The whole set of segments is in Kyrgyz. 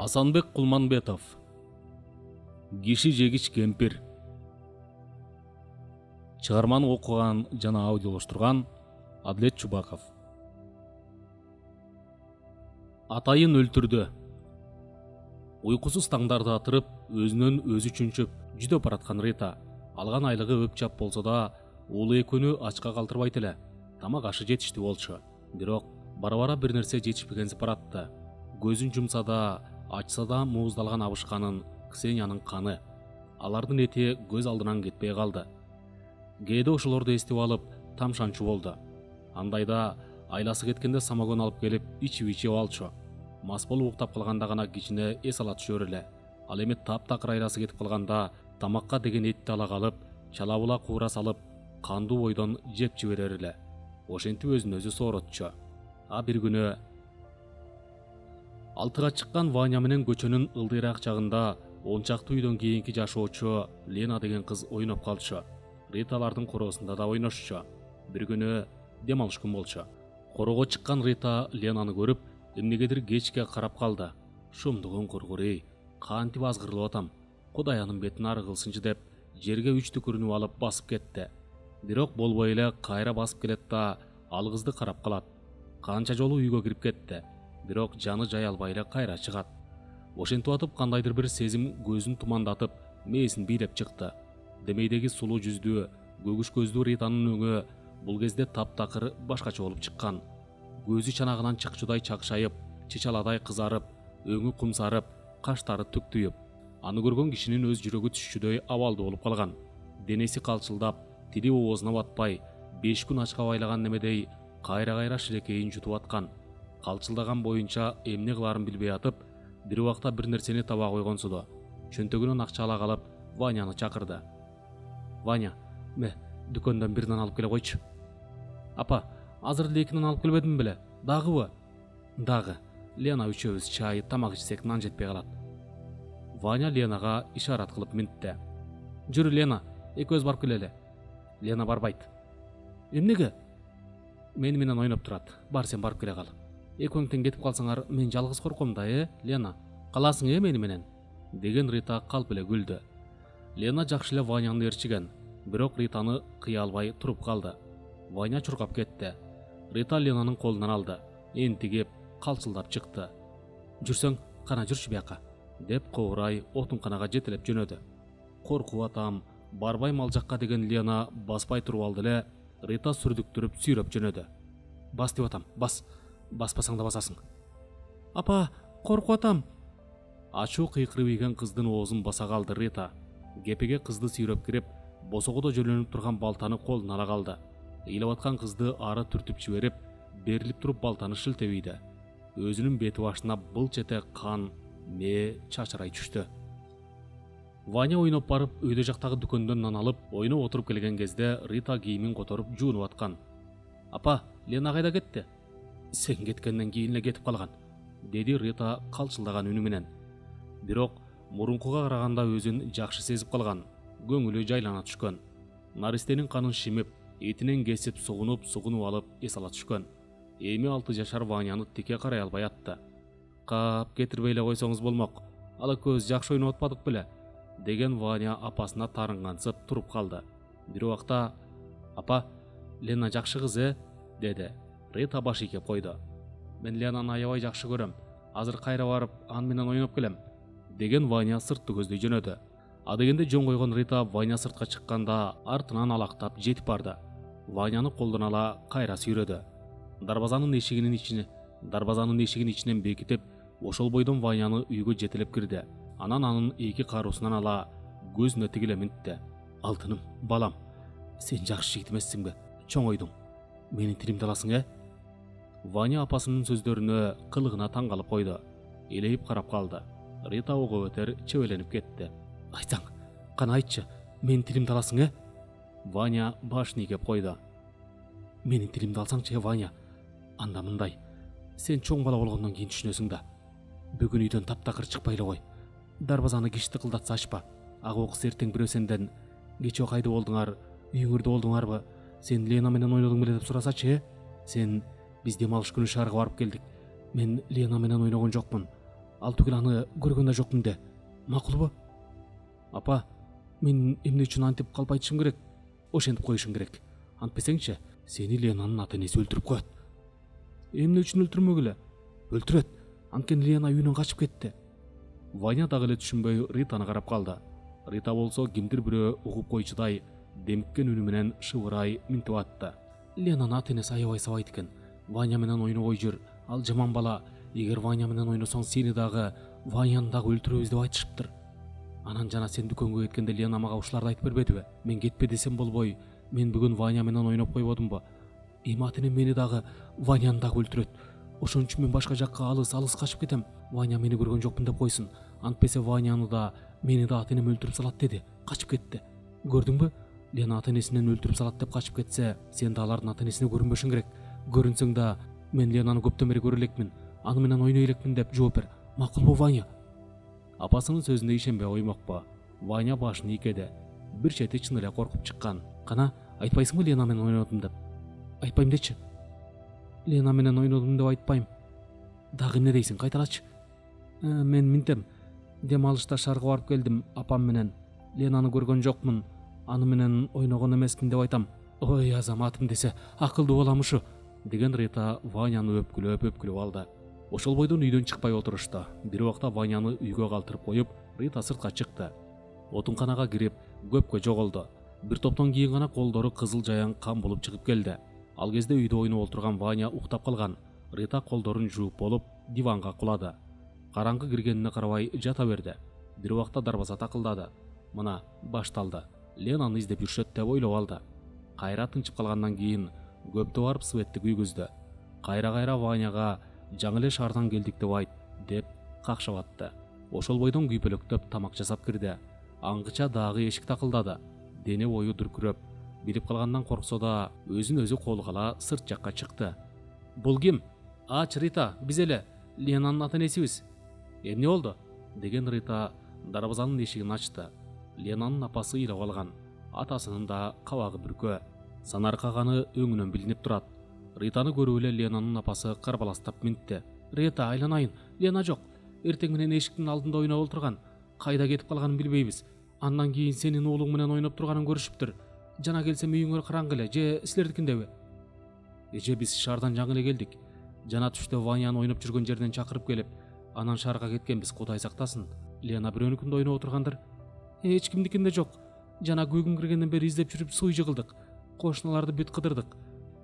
Асанбек Кулманбетов. Киши жегич кемпир. Чыгарманы окуган жана аудиолоштурган Адлет Чубаков. Атайын өлтүрдү. Уйкусуз таңдарды атырып, өзүнөн өзү чүнчүп, жүдөп бараткан Рита. Алган айлыгы өп-чап болсо да, уулу экөөнү ачка калтырбайт эле. Тамак ашы жетишти болчу. Бирок бара-бара бир нерсе жетишпегенсип баратты. Көзүн жумса да, ачса да мууздалган абышканын, Ксениянын каны. Алардын эти көз алдынан кетпей калды. Кээде ошолорду эстеп алып, тамшанчу болду. Андайда айласы кеткенде самогон алып келип, ичип алчу. Мас болуп уктап калганда гана кичине эс ала түшөр эле. Ал эми таптакыр айласы кетип калганда тамакка деген этти ала калып, чалабыла куура салып, кандуу бойдон жеп жиберер эле. Ошентип өзүн өзү сооротчу. А бир күнү алтыга чыккан Ваня менен көчөнүн ылдыйраак жагында 10 чакты үйдөн кийинки жашоочу Лена деген кыз ойноп калчу. Риталардын короосунда да ойношчу. Бир күнү дем алыш күн болчу. Корого чыккан Рита Ленаны көрүп, эмнегедир кечке карап калды. Шумдугун кургур-ей, кантип азгырылып атам. Кудай анын бетин ары кылсынчы деп, жерге 3 түкүрүнүп алып басып кетти. Бирок болбой эле кайра басып келет да, ал кызды карап калат. Канча жолу үйгө кирип кетти. Бирок жаны жай албай эле кайра чыгат. Ошентип атып кандайдыр бир сезим көзүн тумандатып, мээсин бийлеп чыкты. Демейдеги сулуу жүздүү, көгүш көздүү Ританын өңү бул кезде таптакыр башкача болуп чыккан. Көзү чанагынан чакчудай чакшайып, чычаладай кызарып, өңү кумсарып, каштары түктүйүп. Аны көргөн кишинин өз жүрөгү түшчүдөй абалды болуп калган. Денеси калчылдап, тили оозуна батпай, 5 күн ачка байлаган немедей кайра-кайра шилекейин жутуп аткан. Калчылдаган боюнча эмне кыларын билбей атып, бир убакта бир нерсени таба койгонсуду. Чөнтөгүнөн акча ала калып, Ваняны чакырды. Ваня, дүкөндөн бир нан алып келе койчу. Апа, азыр эле 2 нан алып келбедим беле? Дагыбы? Дагы. Лена үчөөбүз чай, тамак ичсек нан жетпей калат. Ваня Ленага ишарат кылып минтти. Жүрү Лена, экөөбүз барып келели. Лена барбайт. Эмнеге? Мени менен ойноп турат. Бар сен барып келе кал. Экөөң тең кетип калсаңар, мен жалгыз корком да, Лена. Каласың мени менен? Деген Рита калп эле күлдү. Лена жакшы эле Ваняны ээрчиген, бирок Ританы кыя албай туруп калды. Ваня чуркап кетти. Рита Ленанын колунан алды. Энтигип, калчылдап чыкты. Жүрсөң, кана жүрчү бияка, деп кобурай отунканага жетелеп жөнөдү. Коркуп атам, барбайм ал жакка деген Лена баспай туруп алды эле, Рита сүрдүктүрүп сүйрөп жөнөдү. Бас деп атам, бас. Баспасаң да басасың. Апа, коркуп атам. Ачуу кыйкырып ийген кыздын оозун баса калды Рита. Кепеге кызды сүйрөп кирип, босогодо жөлөнүп турган балтаны колуна ала калды. Ыйлап аткан кызды ары түртүп жиберип, берилип туруп балтаны шилтеп ийди. Өзүнүн бети башына былч эте кан, мээ чачырай түштү. Ваня ойноп барып, өйдө жактагы дүкөндөн нан алып, ойноп отуруп келген кезде Рита кийимин которуп жуунуп аткан. Апа, Лена кайда кетти? Сен кеткенден кийин эле кетип калган, деди Рита калчылдаган үнү менен. Бирок мурункуга караганда өзүн жакшы сезип калган, көңүлү жайлана түшкөн. Наристенин канын шимип, этинен кесип сугунуп алып эс ала түшкөн. Эми 6 жашар Ваняны тике карай албай атты. Кап кетирбей эле койсоңуз болмок. Ал экөөбүз жакшы ойноп атпадык беле? Деген Ваня апасына тарынгансып туруп калды. Бир убакта, апа, Лена жакшы кыз, деди. Рита баш ийкеп койду. Мен Ленаны аябай жакшы көрөм. Азыр кайра барып, аны менен ойноп келем, деген Ваня сыртты көздөй жөнөдү. А дегенде жөн койгон Рита Ваня сыртка чыкканда артынан алактап жетип барды. Ваняны колдон ала кайра сүйрөдү. Дарбазанын эшигин ичинен бекитип, ошол бойдон Ваняны үйгө жетелеп кирди. Анан анын 2 каруусунан ала көзүнө тигиле минтти. Алтыным, балам, сен жакшы жигит эмессиңби? Чоң ойдуң. Менин тилимди аласың, Ваня апасынын сөздөрүнө, кылыгына таң калып койду. Элейип карап калды. Рита ого өтер чебеленип кетти. Айтсаң, кана айтчы, менин тилимди аласың, Ваня башын ийкеп койду. Менин тилимди алсаңчы, Ваня. Анда мындай, сен чоң бала болгондон кийин түшүнөсүң да. Бүгүн үйдөн таптакыр чыкпай эле кой. Дарбазаны киш тыкылдатса ачпа. Ага окус эртең бирөө сенден, кечээ кайда болдуңар, үйүңөрдө болдуңарбы? Сен Лена менен ойнодуң беле деп сурасачы, Сен биз дем алыш күнү шаарга барып келдик. Мен Лена менен ойногон жокмун. ал түгел аны көргөн да жокмун де. Макулбу? Апа, мен эмне үчүн антип калп айтышым керек? Ошентип коюшуң керек. Антпесеңчи, сени Ленанын ата-энеси өлтүрүп коет. Эмне үчүн өлтүрмөгүлө? Өлтүрөт. Анткени Лена үйүнөн качып кетти. Ваня дагы эле түшүнбөй Ританы карап калды. Рита болсо кимдир бирөө угуп койчудай демиккен үнү менен шыбырай минтип атты. Ленанын ата-энеси аябай сабайт экен. Ваня менен ойнобой жүр. Ал жаман бала. Эгер Ваня менен ойносоң сени дагы, Ваняны дагы өлтүрөбүз деп айтышыптыр. Анан жана сен дүкөнгө кеткенде Лена мага ушуларды айтып бербедиби? Мен кетпе десем болбой, мен бүгүн Ваня менен ойноп койбодумбу? Эми ата-энем мени дагы, Ваняны дагы өлтүрөт. Ошон үчүн мен башка жакка алыс качып кетем. Ваня мени көргөн жокмун деп койсун. Антпесе Ваняны да, мени да ата-энем өлтүрүп салат деди. Качып кетти. Көрдүңбү? Лена ата-энесинен өлтүрүп салат деп качып кетсе, сен да алардын ата-энесине көрүнбөшүң керек. Көрүнсөң да, мен Ленаны көптөн бери көрө элекмин. Аны менен ойной элекмин деп жооп бер. Макулбу, Ваня? Апасынын сөзүнө ишенбей коймокпу. Ваня башын ийкеди. Бир чети чын эле коркуп чыккан. Кана, айтпайсыңбы Лена менен ойнодум деп? Айтпайм дечи. Лена менен ойнодум деп айтпайм. Дагы эмне дейсиң? Кайталачы. Мен минтем. Дем алышта шаарга барып келдим апам менен. Ленаны көргөн жокмун. Аны менен ойногон эмесмин деп айтам. Ой, азаматым десе, акылдуу балам ушу, деген Рита Ваняны өпкүлөп алды. Ошол бойдон үйдөн чыкпай отурушту. Бир убакта Ваняны үйгө калтырып коюп, Рита сыртка чыкты. Отунканага кирип, көпкө жоголду. Бир топтон кийин гана колдору кызыл жаяң кан болуп чыгып келди. Ал кезде үйдө ойноп отурган Ваня уктап калган. Рита колдорун жууп болуп, диванга кулады. Караңгы киргенине карабай жата берди. Бир убакта дарбаза такылдады. Мына башталды. Ленаны издеп жүрүшөт деп ойлоп алды. Кайра тынчып калгандан кийин көптө барып светти күйгүздү. Кайра Ваняга жаңы эле шаардан келдик деп айт деп какшап атты. Ошол бойдон күйпөлөктөп тамак жасап кирди. Аңгыча дагы эшик такылдады. Дене бою дүркүрөп, билип калгандан корксо да өзүн өзү колгала сырт жакка чыкты. Бул ким? Ач, Рита, биз эле Ленанын ата-энесибиз. Эмне болду? Деген Рита дарбазанын эшигин ачты. Ленанын апасы ыйлап алган. Атасынын да кабагы бүркө. Санаркаганы өңүнөн билинип турат. Ританы көрүп эле Ленанын апасы карбаластап минтти. Рита, айланайын. Лена жок. Эртең менен эшиктин алдында ойноп отурган. Кайда кетип калганын билбейбиз. Андан кийин сенин уулуң менен ойноп турганын көрүшүптүр. Жана келсем үйүңөр караңгы эле, же силердикиндеби? Эже, биз шаардан жаңы эле келдик. Жана түштө Ваняны ойноп жүргөн жерден чакырып келип, анан шаарга кеткенбиз, Кудай сактасын. Лена бирөөнүкүндө ойноп отургандыр. Эч кимдикинде жок. Жана күйгүн киргенден бери издеп жүрүп суу жыгылдык. Кошуналарды бүт кыдырдык.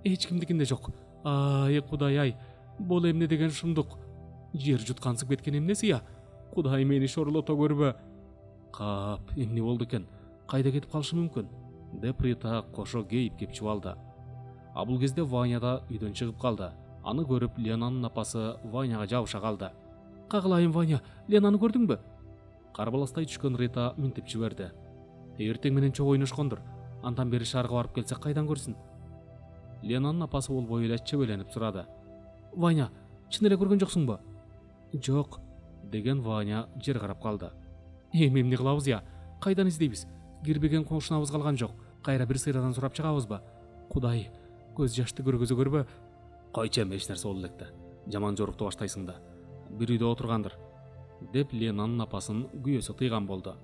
Эч кимдикинде жок. Ай, Кудай ай, бул эмне деген шумдук? Жер жуткансып кеткен эмнеси я? Кудай мени шорлото көрбө. Кап, эмне болду экен? Кайда кетип калышы мүмкүн? Деп Рита кошо кейип кепчип алды. А бул кезде Ваня да үйдөн чыгып калды. Аны көрүп Ленанын апасы Ваняга жабыша калды. Кагылайын, Ваня, Ленаны көрдүңбү? Карбаластай түшкөн Рита минтип жиберди. Эртең менен чогуу ойношкондур. Андан бери шаарга барып келсе кайдан көрсүн? Ленанын апасы болбой эле чебеленип сурады. Ваня, чын эле көргөн жоксуңбу? Жок, деген Ваня жер карап калды. Эми эмне кылабыз я? Кайдан издейбиз? Кирбеген кошунабыз калган жок. Кайра бир сыйрадан сурап чыгабызбы? Кудай, көз жашты көргөзө көрбө. Койчу, эми эч нерсе болду электе. Жаман жорукту баштайсың да. Бир үйдө отургандыр. Деп Ленанын апасын күйөөсү тыйган болду.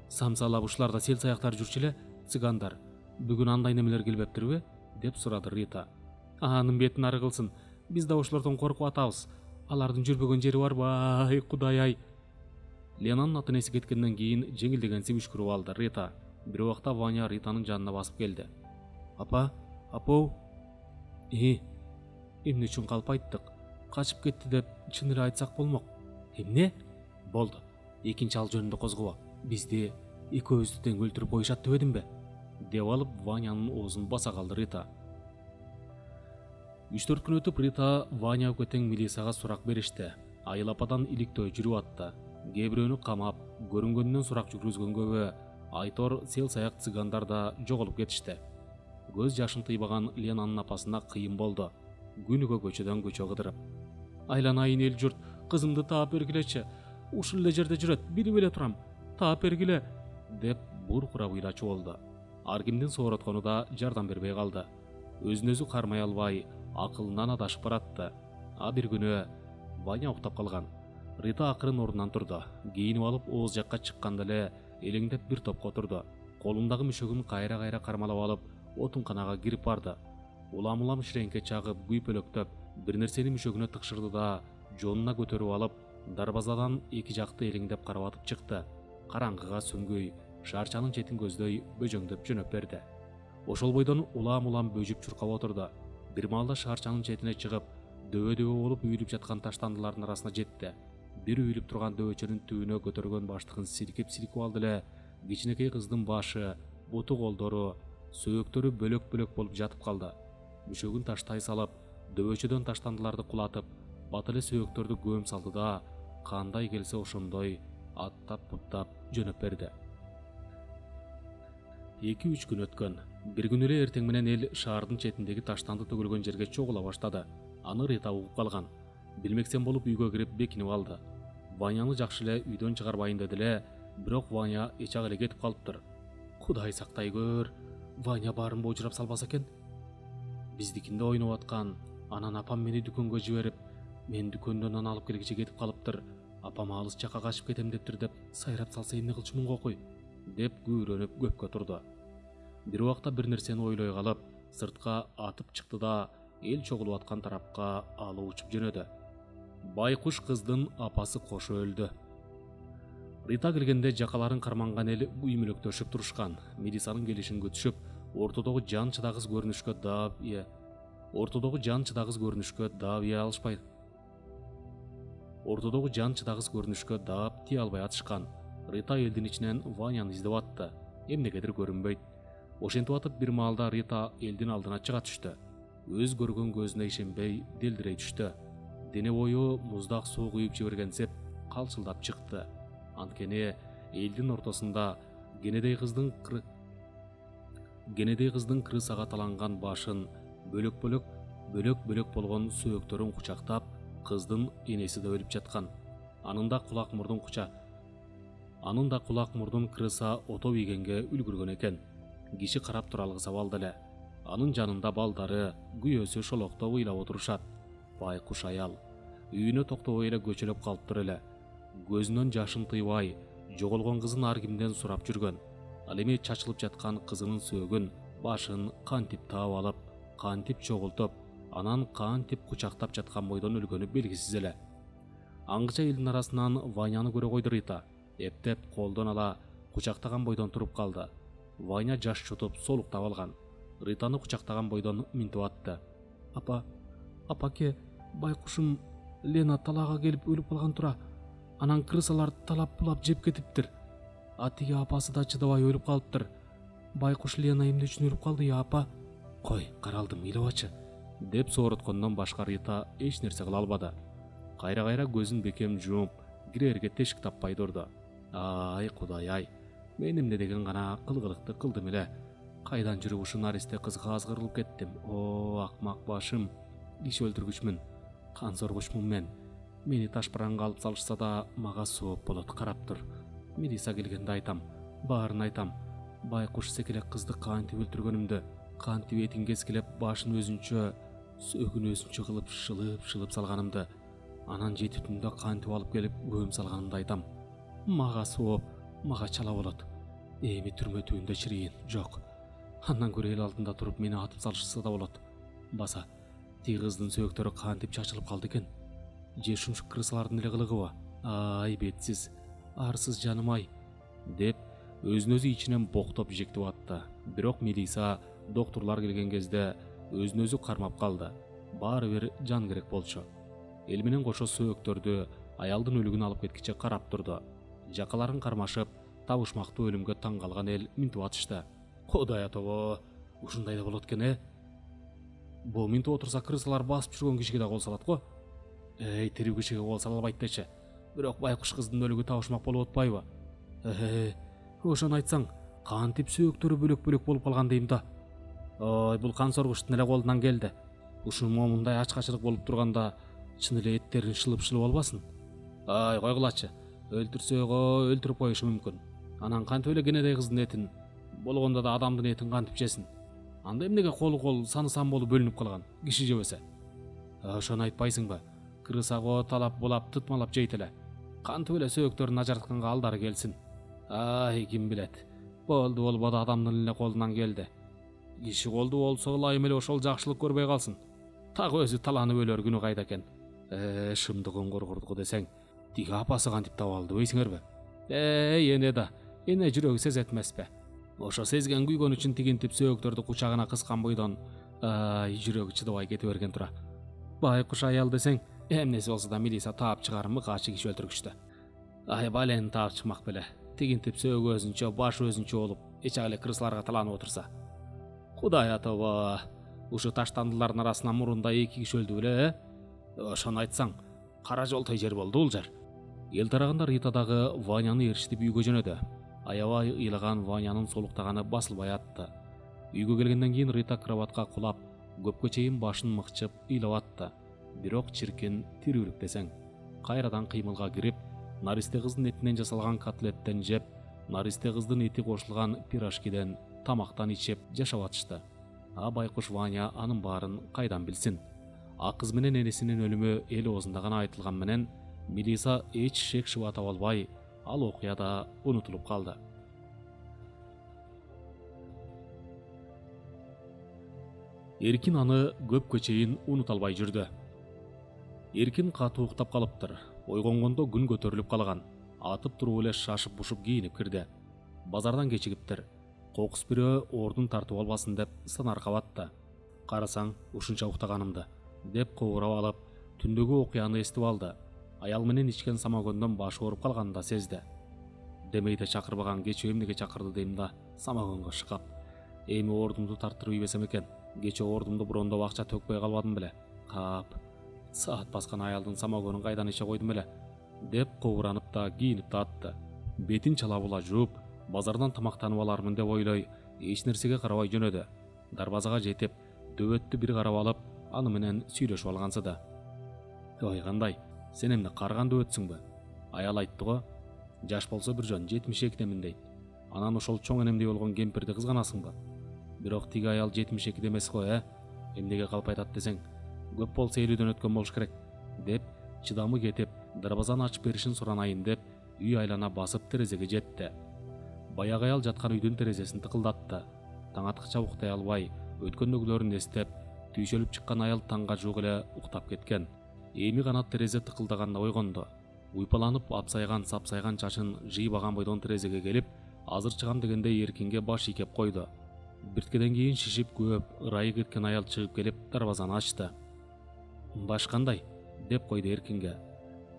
Самсалап ушуларда сел саяктар жүрчү эле, цыгандар. Бүгүн андай немелер келбептирби? Деп сурады Рита. Анын бетин ары кылсын. Биз да ошолордон коркуп атабыз. Алардын жүрбөгөн жери барбы? Ай, Кудай ай. Ленанын ата-энеси кеткенден кийин жеңилдеген сибишкүрүп алды Рита. Бир убакта Ваня Ританын жанына басып келди. Апа, апау. Эмне үчүн калп айттык? Качып кетти деп чын эле айтсак болмок. Эмне? Болду. Экинчи ал жөнүндө козгобо. Бизди экөөбүздү тең өлтүрүп коюшат дебедимби? Деп алып Ванянын оозун баса калды Рита. 3-4 күн өтүп Рита Ваня өкөтең милицияга сурак беришти. Айыл ападан иликтөө жүрүп атты. Кээ бирөөнү камап, көрүнгөнүнөн сурак жүргүзгөнгөбү Айтор, сел саяк цыгандар да жоголуп кетишти. Көз жашын тыйбаган Ленанын апасына кыйын болду. Күнүгө көчөдөн көчө кыдырып. Айланайын эл журт, кызымды таап бергилечи. Ушул эле жерде жүрөт, билип эле турам. Таап бергиле, деп буркурап ыйлачу болду. Ар кимдин соороткону да жардам бербей калды. Өзүн өзү кармай албай, акылынан адашып баратты. А бир күнү Ваня уктап калган. Рита акырын ордунан турду. Кийинип алып ооз жакка чыкканда эле элеңдеп бир топко отурду. Колундагы мүшөгүн кайра кармалап алып, отунканага кирип барды. Улам ширеңке чагып, күйпөлөктөп, бир нерсени мүшөгүнө тыкшырды да, жонуна көтөрүп алып, дарбазадан эки жакты элеңдеп карап атып чыкты. Караңгыга сүңгөй, шаарчанын четин көздөй бөжөңдөп жөнөп берди. Ошол бойдон улам бөжүп чуркап отурду. Бир маалда шаарчанын четине чыгып, дөбө болуп үйүлүп жаткан таштандылардын арасына жетти. Бир үйүлүп турган дөбөчөнүн түбүнө көтөргөн баштыгын силкип алды эле. Кичинекей кыздын башы, буту колдору, сөөктөрү бөлөк болуп жатып калды. Мүшөгүн таштай салып, дөбөчөдөн таштандыларды кулатып, бат эле сөөктөрдү көм салды да, кандай келсе ошондой аттап жөнөп берди. 2-3 күн өткөн. Бир күн эле эртең менен эл шаардын четиндеги таштанды төгүлгөн жерге чогула баштады. Аны Рита угуп калган. Билмексен болуп үйгө кирип бекинип алды. Ваняны жакшы эле үйдөн чыгарбайын деди эле, бирок Ваня эчак эле кетип калыптыр. Кудай сактай көр, Ваня баарын божурап салбаса экен. Биздикинде ойноп аткан, анан апам мени дүкөнгө жиберип, мен дүкөндөн нан алып келгиче кетип калыптыр. Апам алыс жакка качып кетем дептир деп сайрап салса эмне кылчумун кокуй, деп күйрөнүп көпкө турду. Бир убакта бир нерсени ойлой калып, сыртка атып чыкты да, эл чогулуп аткан тарапка алып учуп жөнөдү. Байкуш кыздын апасы кошо өлдү. Рита келгенде жакаларын карманган эл үймөлөктөшүп турушкан. Милисанын келишин күтүшүп, ортодогу жан чыдагыс көрүнүшкө даап тие албай атышкан. Рита элдин ичинен Ваняны издеп атты. Эмнегедир көрүнбөйт. Ошентип атып бир маалда Рита элдин алдына чыга түштү. Өз көргөн көзүнө ишенбей делдирей түштү. Дене бою муздак суу куюп жибергенсеп калчылдап чыкты. Анткени элдин ортосунда кенедей кыздын крысага таланган башын, бөлөк болгон сөөктөрүн кучактап, кыздын энеси да өлүп жаткан. Анын да кулак мурдун крыса ото ийгенге үлгүргөн экен. Киши карап тура алгыса балды эле. Анын жанында балдары, күйөөсү шолоктоп ыйлап отурушат. Байкуш аял үйүнө токтобой эле көчөлөп калыптыр эле. Көзүнөн жашын тыйбай, жоголгон кызын ар кимден сурап жүргөн. Ал эми чачылып жаткан кызынын сөөгүн, башын кантип таап алып, кантип чогултуп, анан кантип кучактап жаткан бойдон өлгөнү белгисиз эле. Аңгыча элдин арасынан Ваняны көрө койду Рита. Эптеп колдон ала кучактаган бойдон туруп калды. Ваня жаш чутуп солуктап алган. Ританы кучактаган бойдон минтип атты. Апаке, байкушум Лена талаага келип өлүп калган тура. Анан крысалар талап булап жеп кетиптир. Атиги апасы да чыдабай өлүп калыптыр. Байкуш Лена эмне үчүн өлүп калды я апа? Кой, каралдым, ыйлабачы, деп сооруткондон башка Рита эч нерсе кыла албады. Кайра көзүн бекем жумуп, кирерге тешик таппай турду. Ай, Кудай ай. Мен эмне деген гана кылгылыкты кылдым эле. Кайдан жүрүп ушу наристе кызга азгырылып кеттим. О, акмак башым. Иш өлтүргүчмүн. Кан соргучмун мен. Мени ташбаранга алып салышса да мага сооп болот, карап тур. Милиса келгенде айтам, баарын айтам. Байкуш секелек кызды кантип өлтүргөнүмдү, кантип этин кескилеп, башын өзүнчө, сөөгүн өзүнчө кылып шылып салганымды, анан жети түндө кантип алып келип көм салганымды айтам. Мага сооп, мага чала болот. Эми түрмө түбүндө чирийин, жок. Андан көрө эл алдында туруп мени атып салышса да болот. Баса, тиги кыздын сөөктөрү кантип чачылып калды экен? Же ушунчу крысалардын эле кылыгыбы? Ай, бетсиз, арсыз жаным ай, деп өзүн өзү ичинен боктоп жектип атты. Бирок Мелиса доктурлар келген кезде өзүн өзү кармап калды. Баары бир жан керек болчу. Эл менен кошо сөөктөрдү аялдын өлүгүн алып кеткиче карап турду. Жакаларын кармашып, табышмактуу өлүмгө таң калган эл минтип атышты. Кудай атобо, ушундай да болот экен, Бул минтип отурса крысалар басып жүргөн кишиге да кол салат го. Тирүү кишиге кол сала албайт дечи. Бирок байкуш кыздын өлүгү табышмак болуп атпайбы? Ошону айтсаң, кантип сөөктөрү бөлөк болуп калган дейм да. Ой, бул кан соргучтун эле колунан келди. Ушунун момундай ачкачылык болуп турганда, чын эле эттерин шылып албасын. Ай, койгулачы. Өлтүрсөгө өлтүрүп коюшу мүмкүн. Анан кантип эле кенедей кыздын этин, болгондо да адамдын этин кантип жесин? Анда эмнеге кол саны сан болуп бөлүнүп калган? Киши жебесе. Ошону айтпайсыңбы? Крысаго талап булап тытмалап жейт эле. Кантип эле сөөктөрүн ажыртканга алдары келсин. Ай, ким билет. Болду болбоду адамдын эле колунан келди. Киши колду болсо ылайым эле ошол жакшылык көрбөй калсын. Так өзү таланып өлөр күнү кайда экен. Шымдыгын коргурдук десең, тиги апасы кантип табалды дейсиңерби? Эне да, эне жүрөгү сезет эмеспи? Ошо сезген күйгөн үчүн тигинтип сөөктөрдү кучагына кыскан бойдон жүрөгү чыдабай кете берген тура. Байкуш аял десең, эмнеси болсо да милиция таап чыгарымы качы киши өлтүргүчтү. Ай балени таап чыкмак беле. Тигинтип сөөгү өзүнчө, башы өзүнчө болуп, эч эле кырсыларга таланып отурса. Кудай атаба, ушу таштандылардын арасынан мурунда 2 киши өлдү беле? Ошону айтсаң, кара жолтой жер болду бул жер. Эл тарагында Рита дагы Ваняны ээрчитип үйгө жөнөдү. Аябай ыйлаган Ванянын солуктаганы басылбай атты. Үйгө келгенден кийин Рита кроватка кулап, көпкө чейин башын мыкчып ыйлап атты. Бирок чиркин тирүүлүк десең. Кайрадан кыймылга кирип, наристе кыздын этинен жасалган котлеттен жеп, наристе кыздын эти кошулган пирожкиден, тамактан ичип жашап атышты. А байкуш Ваня анын баарын кайдан билсин? А кыз менен энесинин өлүмү эл оозунда гана айтылган менен милиция эч шек шуба таба албай, ал окуя да унутулуп калды. Эркин аны көпкө чейин унута албай жүрдү. Эркин катуу уктап калыптыр. Ойгонгондо күн көтөрүлүп калган. Атып туруп эле шашып бушуп кийинип кирди. Базардан кечигиптир. Кокус бирөө ордун тартып албасын деп санаркап атты. Карасаң, ушунча уктаганымды деп кобурап алып, түндөгү окуяны эстип алды. Аял менен ичкен самогондон башы ооруп калганын да сезди. Демейде чакырбаган кечөө эмнеге чакырды дейм да, самогонго шыкап. Эми ордумду тартырып ийбесем экен. Кечөө ордумду брондоп акча төкпөй калбадым беле. Кап. Саат баскан аялдын самогонун кайдан иче койдум эле деп кобуранып да кийинип да атты. Бетин чалабыла жууп, базардан тамактанып алармын деп ойлой, эч нерсеге карабай жөнөдү. Дарбазага жетип, дөбөттү бир карап алып, аны менен сүйлөшүп алгансы да. Ой кандай, сен эмне карган дөбөтсүңбү? Аял айтты го, жаш болсо бир жөн 72-демин дейт. Анан ошол чоң энемдей болгон кемпирди кызганасыңбы? Бирок тиги аял 72 эмес го, эмнеге калп айтат десең, көп болсо 50дөн өткөн болуш керек деп чыдамы кетип, дарбазаны ачып беришин суранайын деп үй айлана басып терезеге жетти. Баягы аял жаткан үйдүн терезесин тыкылдатты. Таң аткыча уктай албай, өткөндөгүлөрүн эстеп, түйшөлүп чыккан аял таңга жуук эле уктап кеткен. Эми гана терезе тыкылдаганда ойгонду. Уйпаланып апсайган сапсайган чачын жыйбаган бойдон терезеге келип, азыр чыгам дегенде Эркинге баш ийкеп койду. Бирткеден кийин шишип көп, ырайы кеткен аял чыгып келип дарбазаны ачты. Баш кандай? Деп койду Эркинге.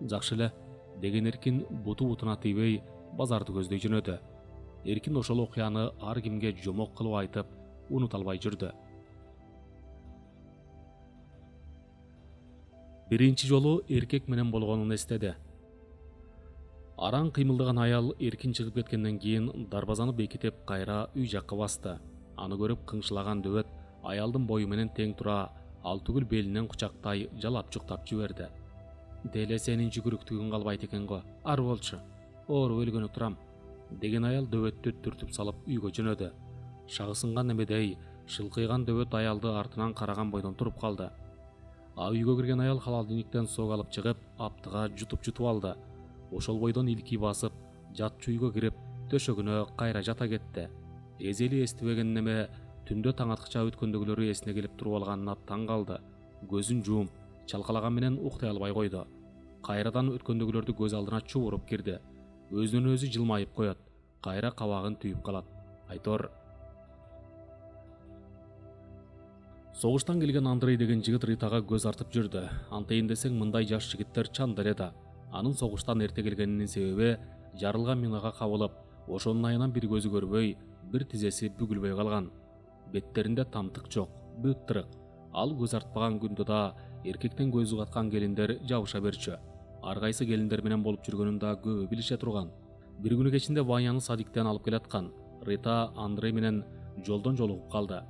Жакшы эле деген Эркин буту бутуна тийбей базарды көздөй жөнөдү. Эркин ошол окуяны ар кимге жомок кылып айтып, унута албай жүрдү. Биринчи жолу эркек менен болгонун эстеди. Араң кыймылдаган аял Эркин чыгып кеткенден кийин дарбазаны бекитип кайра үй жакка басты. Аны көрүп кыңшылаган дөбөт аялдын бою менен тең тура, ал түгүл белинен кучактай жалап чуктап жиберди. Деле сенин жүгүрүктүгүң калбайт экен го. Ар болчу. Ооруп өлгөнү турам. Деген аял дөбөттү түртүп салып үйгө жөнөдү. Шагысынган эмедей шылкыйган дөбөт аялды артынан караган бойдон туруп калды. А үйгө кирген аял халалдыниктен сок алып чыгып, аптыга жутуп алды. Ошол бойдон илки басып, жатчу үйгө кирип, төшөгүнө кайра жата кетти. Эзели эстибеген неме түндө таң аткыча өткөндөгүлөрү эсине келип туруп алганына таң калды. Көзүн жумуп, чалкалаган менен уктай албай койду. Кайрадан өткөндөгүлөрдү көз алдына чууруп кирди. Өзүнөн өзү жылмайып коет. Кайра кабагын түйүп калат. Айтор. Согуштан келген Андрей деген жигит Ритага көз артып жүрдү. Антейин десең, мындай жаш жигиттер чан деле да. Анын согуштан эрте келгенинин себеби жарылган минага кабылып, ошонун айынан бир көзү көрбөй, бир тизеси бүгүлбөй калган. Беттеринде тамтык жок, бүт тырык. Ал көз артпаган күндө да эркектен көзү каткан келиндер жабыша берчү. Ар кайсы келиндер менен болуп жүргөнүн да көбү билише турган. Бир күнү кечинде Ваняны садиктен алып келаткан. Рита Андрей менен жолдон жолугуп калды.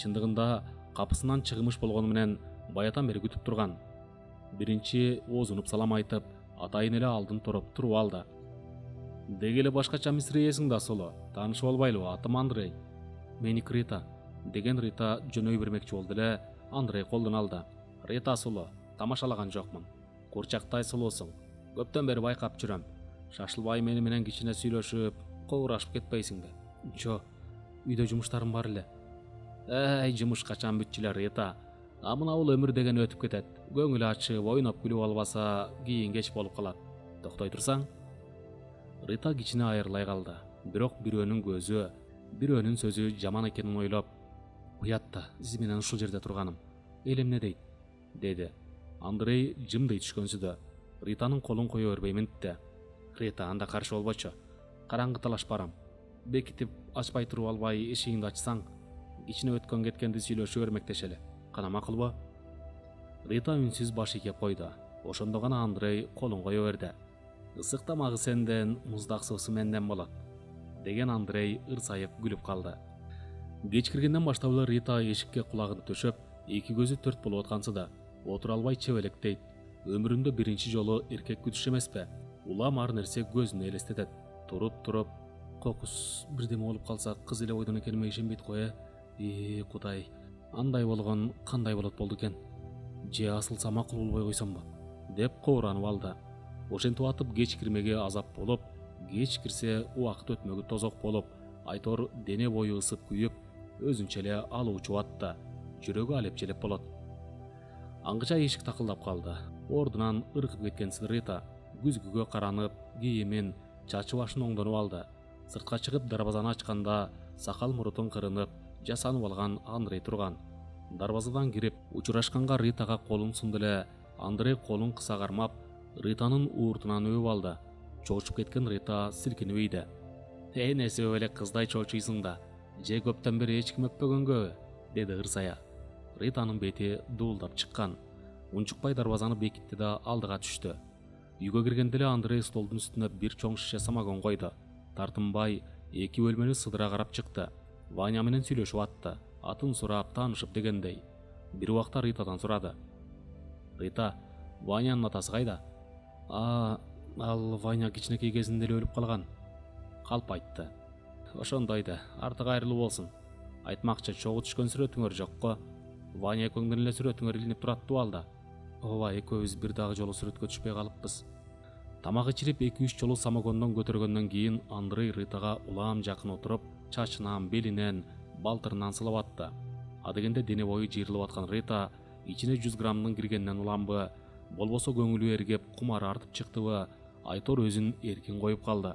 Чындыгында капысынан чыгымыш болгону менен баятан бери күтүп турган. Биринчи оозунуп салам айтып, атайын эле алдын тороп туруп алды. Деги эле башкача мисиреесиң да соло. Таанышып албайлыбы, атым Андрей. Меники Рита деген Рита жөнөй бермекчи болду эле, Андрей колдон алды. Рита соло, тамашалаган жокмун. Курчактай солосуң. Көптөн бери байкап жүрөм. Шашылбай менен кичине сүйлөшүп, кобурашып кетпейсиңби? Жо, үйдө жумуштарым бар эле. Жумуш качан бүтчүлөр, Рита? Мына бул өмүр деген өтүп кетет. Көңүл ачып, ойноп күлүп албаса, кийин кеч болуп калат. Токтой турсаң? Рита кичине айырылай калды. Бирок бирөөнүн көзү, бирөөнүн сөзү жаман экенин ойлоп, уят да сиз менен ушул жерде турганым. Эл эмне дейт? Деди. Андрей жымдый түшкөнсүдө Ританын колун кое бербеймин да. Рита, анда каршы болбочу. Караңгы талаш барам. Бекитип ачпай туруп албай эшигиңди ачсаң, кичине өткөн кеткенди сүйлөшүп өрмектешели. Кана макулбу? Рита үнсүз баш ийкеп койду. Ошондо гана Андрей колун кое берди. Ысык тамагы сенден, муздак суусу менден болот, деген Андрей ырсайып күлүп калды. Кеч киргенден баштап эле Рита эшикке кулагын төшөп, эки көзү төрт болуп аткансыда, отура албай чебелектейт. Өмүрүндө биринчи жолу эркек күтүш эмеспи? Улам ар нерсе көзүнө элестетет. Туруп, кокус бирдеме болуп калса, кыз эле бойдон экениме ишенбейт го. Кудай, андай болгон кандай болот болду экен? Же асылса макул болбой койсомбу? Деп кооранып алды. Ошентип атып кеч кирмеге азап болуп, кеч кирсе убакыт өтмөгү тозок болуп, айтор дене бою ысып күйүп, өзүнчө эле алуучу атта, жүрөгү алепчелеп болот. Аңгыча эшик такылдап калды. Ордунан ыркып кеткен Рита күзгүгө каранып, кийимин, чачы башын оңдонуп алды. Сыртка чыгып дарбазаны ачканда, сакал мурутун кырынып, жасанып алган Андрей турган. Дарбазадан кирип, учурашканга Ритага колун сунду эле. Андрей колун кыса кармап, Ританын ууртунан өбүп алды. Чоочуп кеткен Рита силкинип ийди. Энеси эле кыздай чоочуйсуң да, же көптөн бери эч ким өппөгөнгө? Деди ырсая. Ританын бети дуулдап чыккан. Унчукпай дарбазаны бекитти да алдыга түштү. Үйгө киргенде эле Андрей столдун үстүнө бир чоң шише самогон койду. Тартынбай эки бөлмөнү сыдыра карап чыкты. Ваня менен сүйлөшүп атты. Атын сурап, таанышып дегендей. Бир убакта Ритадан сурады. Рита, Ванянын атасы кайда? Ал Ваня кичинекей кезинде эле өлүп калган. Калп айтты. Ошондойду, артык айрылуу болсун. Айтмакчы, чогуу түшкөн сүрөтүңөр жокко? Ваня экөөңдүн эле сүрөтүңөр илинип турат балда. Ооба, экөөбүз бир дагы жолу сүрөткө түшпөй калыппыз. Тамак ичирип 2-3 жолу самогондон көтөргөндөн кийин Андрей Ритага улам жакын отуруп, чачынан, белинен, балтырынан сылап атты. Адегенде дене бою жыйрылып аткан Рита ичине 100 граммдын киргенинен уламбы, болбосо көңүлү эргеп кумары артып чыктыбы, айтор өзүн эркин коюп калды.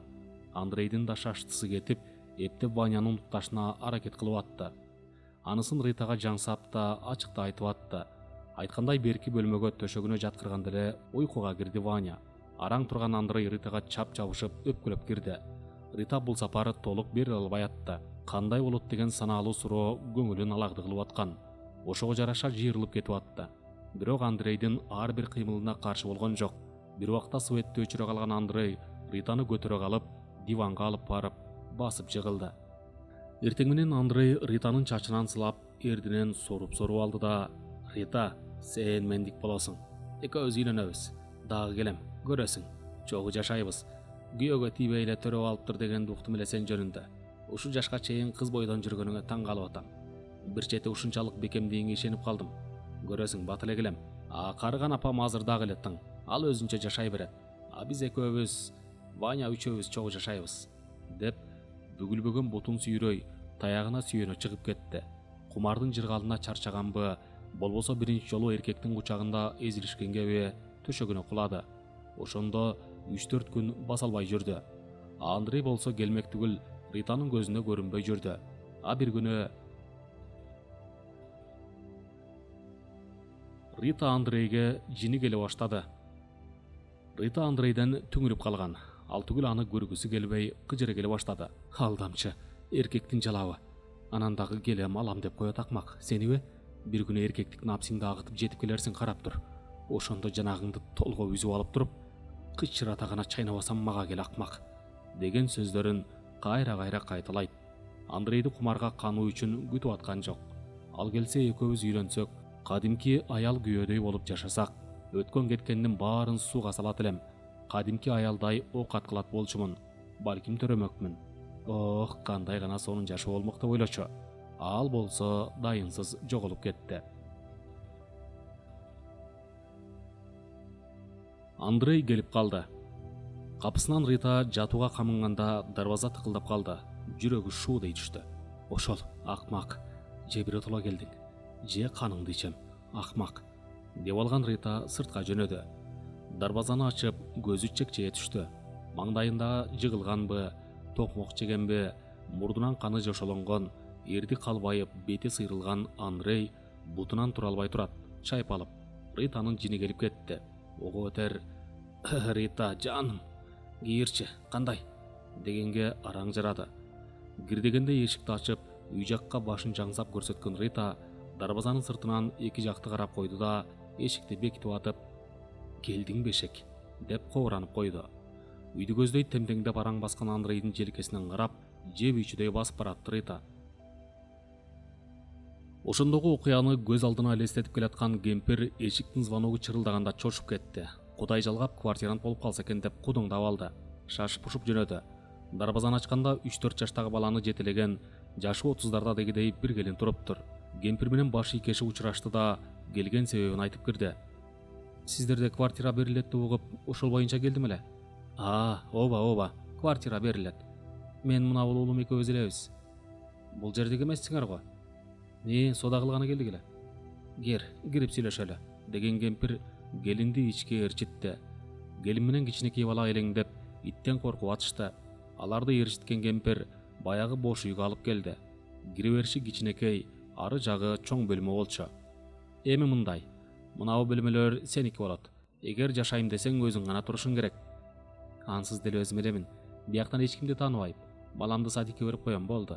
Андрейдин да шаштысы кетип, эптеп Ванянын укташына аракет кылып атты. Анысын Ритага жаңсап да, ачык да айтып атты. Айткандай берки бөлмөгө төшөгүнө жаткырганда эле уйкуга кирди Ваня. Араң турган Андрей Ритага чап жабышып өпкөлөп кирди. Рита бул сапары толук бере албай атты. Кандай болот деген санаалуу суроо көңүлүн аларды кылып аткан. Ошого жараша жыйрылып кетип атты. Бирок Андрейдин ар бир кыймылына каршы болгон жок. Бир убакта светти өчүрө калган Андрей Ританы көтөрө калып, диванга алып барып, басып жыгылды. Эртең менен Андрей Ританын чачынан сылап, эрдинен соруп алды да: Рита, сен мендик болосуң. Экөөбүз үйлөнөбүз. Дагы келем, көрөсүң. Чогуу жашайбыз. Күйөөгө тийбей эле төрөп алыптыр дегенди уктум эле сен жөнүндө. Ушул жашка чейин кыз бойдон жүргөнүңө таң калып атам. Бир чети ушунчалык бекемдигиңе ишенип калдым. Көрөсүң, бат эле келем. Карыган апам азыр дагы эле тың. Ал өзүнчө жашай берет. Биз экөөбүз, Ваня үчөөбүз чогуу жашайбыз, деп бүгүлбөгөн бутун сүйрөй таягына сүйөнө чыгып кетти. Кумардын жыргалына чарчаганбы, болбосо биринчи жолу эркектин кучагында эзилишкенгеби, төшөгүнө кулады. Ошондо 3-4 күн баса албай жүрдү. Андрей болсо келмек түгүл, Ританын көзүнө көрүнбөй жүрдү. Бир күнү Рита Андрейге жини келе баштады. Рита Андрейден түңүлүп калган. Ал түгүл аны көргүсү келбей, кыжыры келе баштады. Алдамчы, эркектин жалабы. Анан дагы келем алам деп коет акмак. Сениби? Бир күнү эркектик напсиңди агытып жетип келерсиң, карап тур. Ошондо жанагыңды толго үзүп алып туруп, кычырата гана чайнабасам мага кел акмак, деген сөздөрүн кайра кайталайт. Андрейди кумарга кануу үчүн күтүп аткан жок. Ал келсе экөөбүз үйлөнсөк, кадимки аял күйөөдөй болуп жашасак, өткөн кеткендин баарын сууга салат элем. Кадимки аялдай оокат кылат болчумун. Балким төрөмөкмүн. Кандай гана сонун жашоо болмок деп ойлочу. Ал болсо дайынсыз жоголуп кетти. Андрей келип калды. Капысынан Рита жатууга камынганда дарбаза тыкылдап калды. Жүрөгү шуудей түштү. Ошол акмак, же биротоло келдиң, же каныңды ичем, акмак, деп алган Рита сыртка жөнөдү. Дарбазаны ачып, көзү чекчее түштү. Маңдайында жыгылганбы, токмок жегенби, мурдунан каны жошолонгон, эрди калбайып, бети сыйрылган Андрей бутунан тура албай турат, чайпалып. Ританын жини келип кетти. Ого өтер: "Рита, жаным, кийирчи, кандай?" дегенге араң жарады. Кирдегенде эшикти ачып, үй жакка башын жаңсап көрсөткөн Рита дарбазанын сыртынан эки жакты карап койду да, эшикти бекитип атып, "Келдиң бешек?" деп кобуранып койду. Үйдү көздөй темдеңдеп араң баскан Андрейдин желкесинен карап, жеп үйчүдөй басып баратты Рита. Ошондогу окуяны көз алдына элестетип келаткан кемпир эшиктин звоногу чырылдаганда чочуп кетти. Кудай жалгап квартирант болуп калса экен деп кудуңдап алды. Шашып ушуп жөнөдү. Дарбазаны ачканда 3-4 жаштагы баланы жетелеген, жашы 30дарда дегидей бир келин туруптур. Кемпир менен баш ийкеши учурашты да, келген себебин айтып кирди. "Сиздерде квартира берилет деп угуп, ошол боюнча келдим эле." Ооба, квартира берилет. Мен мына уулум экөөбүз элебиз. Бул жердеги эмессиңер го. Соода кылганы келдик эле. Кирип сүйлөшөлү, деген кемпир келинди ичке ээрчитти. Келин менен кичинекей бала элеңдеп, иттен коркуп атышты. Аларды ээрчиткен кемпир баягы бош үйгө алып келди. Кире бериши кичинекей, ары жагы чоң бөлмө болчу. "Эми мындай, мынау бөлмөлөр сеники болот. Эгер жашайм десең өзүң гана турушуң керек." "Ансыз деле өзүм элемин. Бияктан эч кимди тааныбайм. Баламды садикке берип коем, болду."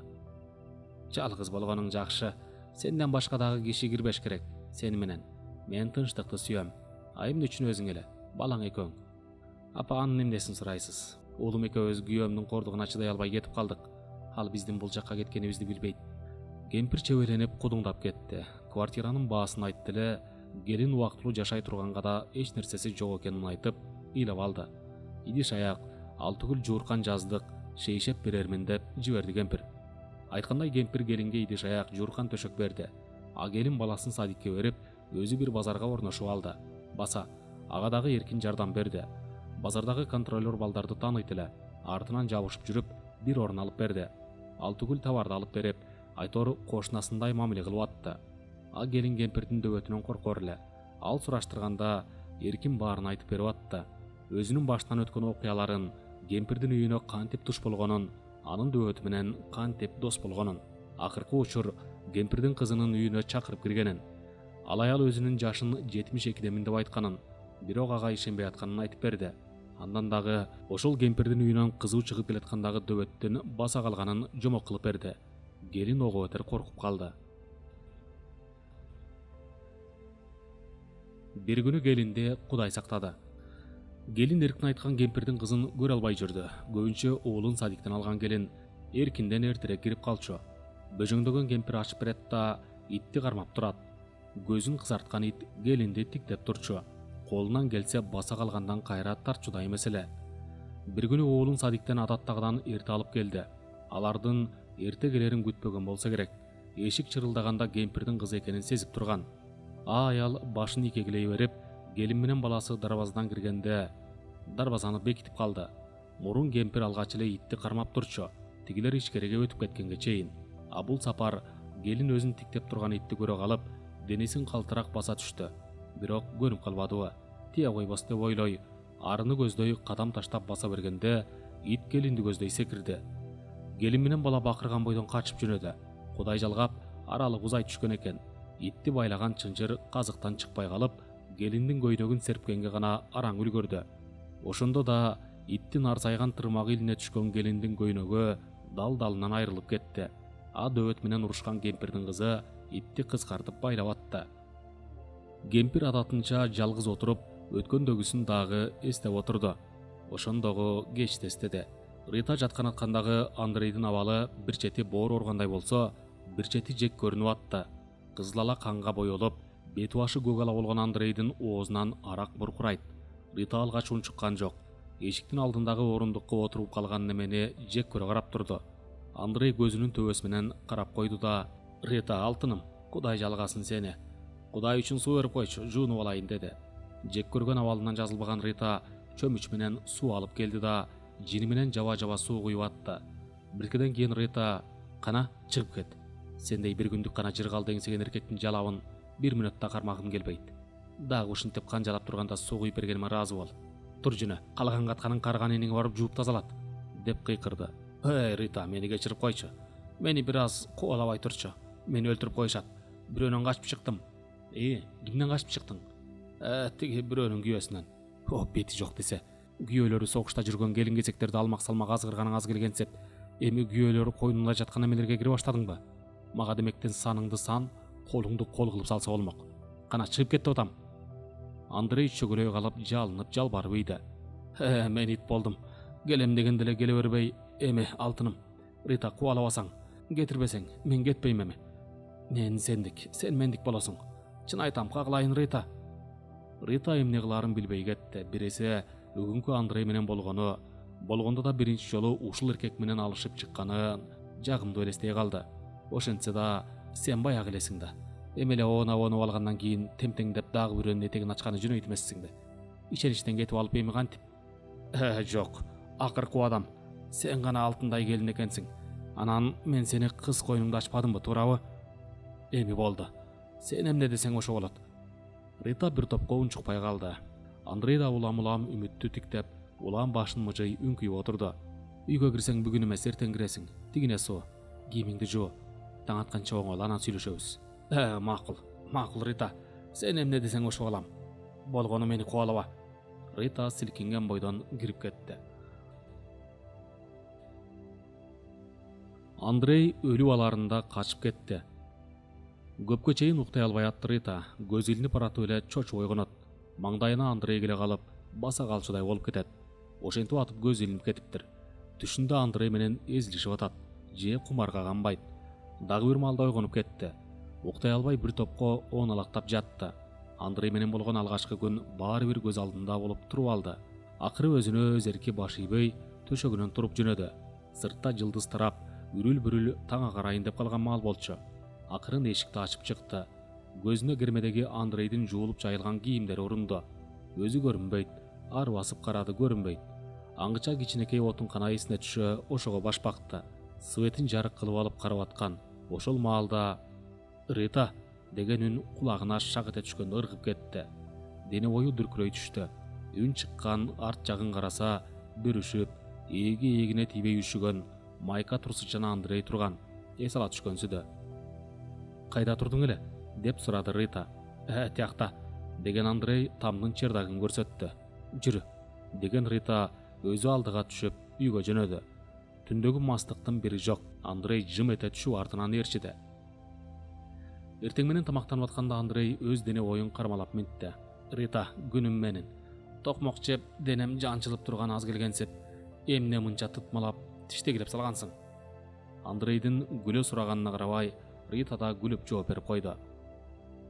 "Жалгыз болгонуң жакшы. Сенден башка дагы киши кирбеш керек. Сени менен. Мен тынчтыкты сүйөм. Эмне үчүн өзүң эле, балаң экөөң." "Апанын эмнесин сурайсыз? Уулум экөөбүз күйөөмдүн кордугуна чыдай албай кетип калдык. Ал биздин бул жакка кеткенибизди билбейт." Кемпир чебеленип кудуңдап кетти. Квартиранын баасын айтты эле, келин убактылуу жашай турганга да эч нерсеси жок экенин айтып, ыйлап алды. "Идиш аяк, ал түгүл жууркан жаздык, шейшеп берермин" деп жиберди кемпир. Айткандай кемпир келинге идиш аяк, жууркан төшөк берди. А келин баласын садикке берип, өзү бир базарга орношуп алды. Баса, ага дагы эркин жардам берди. Базардагы контролер балдарды тааныйт эле. Артынан жабышып жүрүп, бир орун алып берди. Ал түгүл товарды алып берип, айтор кошунасындай мамиле кылып атты. А келин кемпирдин дөбөтүнөн коркор эле. Ал сураштырганда эркин баарын айтып берип атты. Өзүнүн башынан өткөн окуяларын, кемпирдин үйүнө кантип туш болгонун, анын дөбөтү менен кантип дос болгонун, акыркы учур кемпирдин кызынын үйүнө чакырып киргенин, ал аял өзүнүн жашын 72-демин деп айтканын, бирок ага ишенбей атканын айтып берди. Андан дагы ошол кемпирдин үйүнөн кызуу чыгып келаткандагы дөбөттөн баса калганын жомок кылып берди. Келин ого бетер коркуп калды. Бир күнү келинди Кудай сактады. Келин эркин айткан кемпирдин кызын көрө албай жүрдү. Көбүнчө уулун садиктен алган келин эркинден эртерээк кирип калчу. Бөжөңдөгөн кемпир ачып берет да, итти кармап турат. Көзүн кызарткан ит келинди тиктеп турчу. Колунан келсе баса калгандан кайра тартчудай эмес эле. Бир күнү уулун садиктен адаттагыдан эрте алып келди. Алардын эрте келерин күтпөгөн болсо керек. Эшик чырылдаганда кемпирдин кызы экенин сезип турган. Аял башын ийкегилей берип, келин менен баласы дарбазадан киргенде дарбазаны бекитип калды. Мурун кемпир алгач эле итти кармап турчу, тигилер ичкериге өтүп кеткенге чейин. А бул сапар келин өзүн тиктеп турган итти көрө калып, денесин калтырак баса түштү. Бирок көнүп калбадыбы. Тие койбос деп ойлой, арыны көздөй кадам таштап баса бергенде ит келинди көздөй секирди. Келин менен бала бакырган бойдон качып жөнөдү. Кудай жалгап, аралык узай түшкөн экен. Итти байлаган чынжыр казыктан чыкпай калып, келиндин көйнөгүн серпкенге гана араң үлгүрдү. Ошондо да иттин арсайган тырмагы илине түшкөн келиндин көйнөгү дал-далынан айрылып кетти. А дөбөт менен урушкан кемпирдин кызы итти кыскартып байлап атты. Кемпир адатынча жалгыз отуруп, өткөндөгүсүн дагы эстеп отурду. Ошондогу кечти эстеди. Рита жаткан аткандагы Андрейдин абалы бир чети боор органдай болсо, бир чети жек көрүнүп атты. Кызыл канга боелуп, бети башы көк ала болгон Андрейдин оозунан арак буркурайт. Рита алгач унчуккан жок. Эшиктин алдындагы орундукка отуруп калган немени жек көрө карап турду. Андрей көзүнүн төбөсү менен карап койду да: "Рита, алтыным, Кудай жалгасын сени. Кудай үчүн суу берип койчу, жуунуп алайын" деди. Жек көргөн абалынан жазылбаган Рита чөмүч менен суу алып келди да жини менен жаба суу куюп атты. Биркеден кийин Рита: "Кана, чыгып кет. Сендей бир күндүк гана жыр калды эңсеген эркектин жалабын бир мүнөттө кармагым келбейт. Дагы ушинтип канжалап турганда суу куюп бергениме ыраазы бол. Тур жина, калаган катканын карган эниңе барып жууп тазалат", деп кыйкырды. Рита, мени кечирип койчу. Мени бир аз кубалабай турчу. Мени өлтүрүп коюшат. Бирөөнөн качып чыктым. Кимден качып чыктың? Тиги бирөөнүн күйөөсүнөн. Бети жок десе. Күйөөлөрү согушта жүргөн келин-кесектерди алмак салмак азгырганың аз келгенсеп, эми күйөөлөрү койнунда жаткан эмелерге кире баштадыңбы? Мага демектен саныңды сан, колуңду кол кылып салса болмок. Кана, чыгып кет деп атам. Андрей чөгөлөй калып, жалынып, жалбарып ийди. Мен ит болдум. Келем дегенде эле келе бербей, эми алтыным. Рита, кубалабасаң, кетирбесең, мен кетпейм эми. Мен сендик, сен мендик болосуң. Чын айтам, кагылайын Рита. Рита эмне кылаарын билбей кетти. Бириси бүгүнкү Андрей менен болгондо да биринчи жолу ушул эркек менен алышып чыкканын жагымдуу элестей калды. Ошентсе да, сен баягы элесиң да. Эми эле оонуп алгандан кийин темтеңдеп дагы бирөөнүн этегин ачканы жөнөйт эмессиңби? Ичериштен кетип алып эми кантип? Жок, акыркы адам. Сен гана алтындай келин экенсиң. Анан мен сени кыз койнуңда ачпадымбы, туурабы? Эми болду. Сен эмне десең ошо болот. Рита бир топко унчукпай калды. Андрей да улам үмүттү тиктеп, улам башын мыжый үңкүйүп отурду. Үйгө кирсең бүгүн эмес, эртең киресиң. Тигине суу, кийимиңди жуу. Таң атканча оңол, анан сүйлөшөбүз. Макул Рита. Сен эмне десең ошо кылам. Болгону мени кубалаба. Рита силкинген бойдон кирип кетти. Андрей өлүп аларында качып кетти. Көпкө чейин уктай албай атты Рита. Көз илинип баратып эле чочуп ойгонот. Маңдайына Андрей келе калып, баса калчудай болуп кетет. Ошентип атып көз илинип кетиптир. Түшүндө Андрей менен эзилишип атат. Же кумарга канбайт. Дагы бир маалда ойгонуп кетти. Уктай албай бир топко ооналактап жатты. Андрей менен болгон алгачкы күн баары бир көз алдында болуп туруп алды. Акыры өзүнө өз эрки баш ийбей төшөгүнөн туруп жөнөдү. Сыртта жылдыз тарап, үрүл-бүрүл таң агарайын деп калган маал болчу. Акырын эшикти ачып чыкты. Көзүнө кермедеги Андрейдин жуулуп жайылган кийимдери урунду. Өзү көрүнбөйт, ар басып карады, көрүнбөйт. Аңгыча кичинекей отун кана эсине түшө, ошого баш бакты. Светин жарык кылып алып карап аткан. Ошол маалда Рита деген үн кулагына шак эте түшкөндө ыргып кетти. Дене бою дүркүрөй түштү. Үн чыккан арт жагын караса, бүрүшүп, эгине тийбей үшүгөн майка турсучан Андрей турган. Эс ала түшкөнсүдө. Кайда турдуң эле? Деп сурады Рита. Тиякта, деген Андрей тамдын чердагын көрсөттү. Жүрү, деген Рита өзү алдыга түшүп үйгө жөнөдү. Түндөгү мастыктын бири жок. Андрей жым эте түшүп артынан ээрчиди. Эртең менен тамактанып атканда Андрей өз дене боюн кармалап минтти. Рита, күнүм менин. Токмок жеп, денем жанчылып турган аз келгенсип, эмне мынча тытмалап, тиштегилеп салгансың? Андрейдин күлө сураганына карабай, Рита да күлүп жооп берип койду.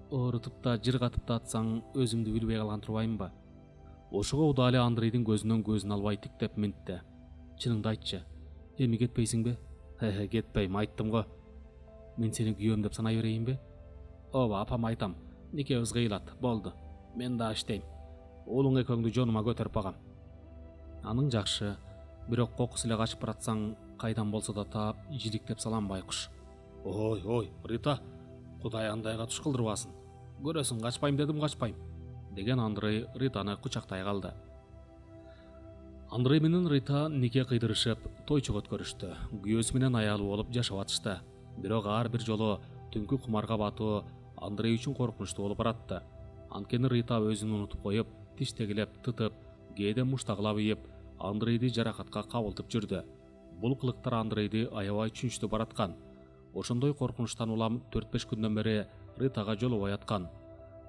Оорутуп да, жыргатып да атсаң, өзүмдү билбей калган турбаймынбы? Ошого удале Андрейдин көзүн албай тиктеп минтти. Чыныңды айтчы, эми кетпейсиңби? Кетпейм, айттым го. Мен сени күйөөм деп санай берейинби? Ооба, апам айтам. Никебиз кыйылат, болду. Мен да иштейм. Уулуң экөөңдү жонума көтөрүп багам. Аның жакшы, бирок кокус эле качып баратсаң, кайдан болсо да таап, жиликтеп салам байкуш. Ой, Рита, Кудай андайга туш кылдырбасын. Көрөсүң, качпайм дедим, качпайм, деген Андрей Ританы кучактай калды. Андрей менен Рита нике кыйдырышып, тойчу өткөрүштү. Күйөөсү менен аялуу болуп жашап атышты. Бирок ар бир жолу түнкү кумарга батуу Андрей үчүн коркунучтуу болуп баратты. Анткени Рита өзүн унутуп коюп, тиштегилеп, тытып, кээде муштагылап ийип, Андрейди жаракатка кабылтып жүрдү. Бул кылыктар Андрейди аябай чүнчтүү бараткан. Ошондой коркунучтан улам 4-5 күндөн бери Ритага жолобой аткан.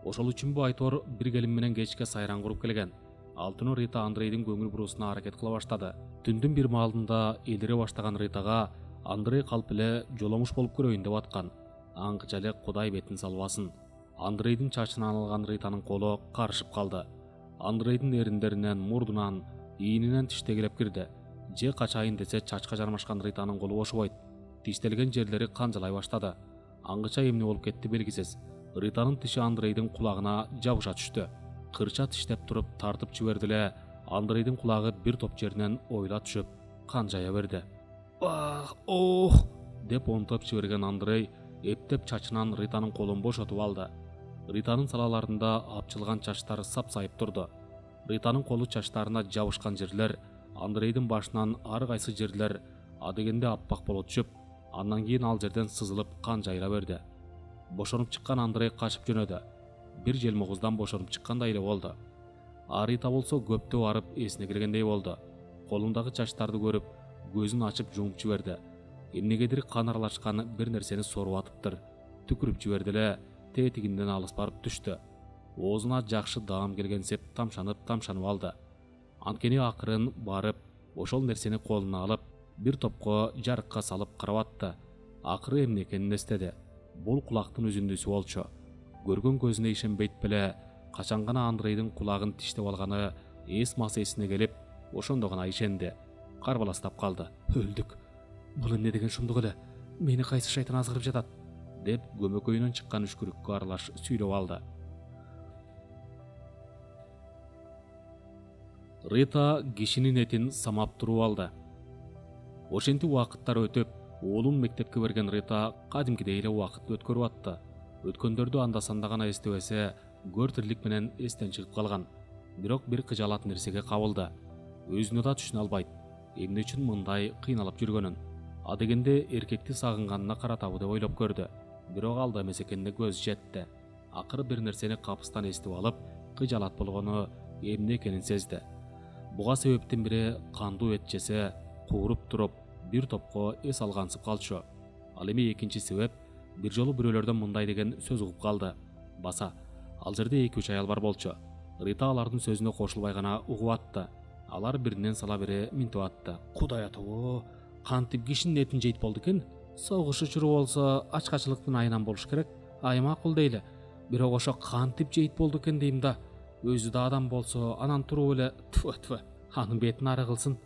Ошол үчүнбү айтор бир келин менен кечке сайран куруп келген. Алтыны Рита Андрейдин көңүл буруусуна аракет кыла баштады. Түндүн бир маалында элире баштаган Ритага Андрей калп эле жоломуш болуп көрөйүн деп аткан. Аңгыча эле Кудай бетин салбасын. Андрейдин чачынан алган Ританын колу карышып калды. Андрейдин эриндеринен, мурдунан, ийининен тиштегилеп кирди. Же качайын десе чачка жармашкан Ританын колу бошобойт. Тиштелген жерлери канжалай баштады. Аңгыча эмне болуп кетти белгисиз. Ританын тиши Андрейдин кулагына жабыша түштү. кырча тиштеп туруп тартып жиберди эле Андрейдин кулагы бир топ жеринен ойла түшүп канжая берди. Ах, ох деп онтоп жиберген Андрей эптеп чачынан Ританын колун бошотуп алды. Ританын салаларында апчылган чачтар сапсайып турду. Ританын колу чачтарына жабышкан жерлер Андрейдин башынан ар кайсы жерлер адегенде аппак болуп түшүп, андан кийин ал жерден сызылып кан жайыла берди. Бошонуп чыккан Андрей качып жөнөдү. Бир желмогуздан бошонуп чыккандай эле болду. Рита болсо көптө барып эсине киргендей болду. Колундагы чачтарды көрүп, көзүн ачып жумуп жиберди. Эмнегедир кан аралашкан бир нерсени соруп атыптыр. Түкүрүп жиберди эле, тетигинден алыс барып түштү. Оозуна жакшы даам келгенсеп тамшанып алды. Анткени акырын барып, ошол нерсени колуна алып, бир топко жарыкка салып карап атты. Акыры эмне экенин эстеди. Бул кулактын үзүндүсү болчу. Көргөн көзүнө ишенбейт беле, качан гана Андрейдин кулагын тиштеп алганы эс масесине келип, ошондо гана ишенди. Карбаластап калды. Өлдүк. Бул эмне деген шумдук эле? Мени кайсы шайтан азгырып жатат? Деп көмөкөйүнөн чыккан үшкүрүккө аралаш сүйлөп алды. Рита кишинин этин самап туруп алды. Ошентип убакыттар өтүп, оолун мектепке берген Рита кадимкидей эле убакыт өткөрүп атты. Өткөндөрдү анда-санда гана эстебесе, көр тирлик менен эстен чыгып калган. Бирок бир кыжалат нерсеге кабылды. Өзүнө да түшүнө албайт. Эмне үчүн мындай кыйналып жүргөнүн. Адегенде эркекти сагынганына каратабы деп ойлоп көрдү. Бирок алда эмес экенине көз жетти. Акыры бир нерсени капыстан эстип алып, кыжалат болгону эмне экенин сезди. Буга себептин бири кандуу эт жесе, кууруп туруп, бир топко эс алгансып калчу. Ал эми экинчи себеп бир жолу бирөөлөрдөн мындай деген сөз угуп калды. Баса, ал жерде 2-3 аял бар болчу. Рита алардын сөзүнө кошулбай гана угуп атты. Алар биринен сала бири минтип атты. Кудай атабы, кантип кишинин этин жейт болду экен? Согуш учуру болсо ачкачылыктын айынан болуш керек. Ай макул дейли. Бирок ошо кантип жейт болду экен дейм да. Өзү да адам болсо, анан туруп эле тфу, анын бетин ары кылсын.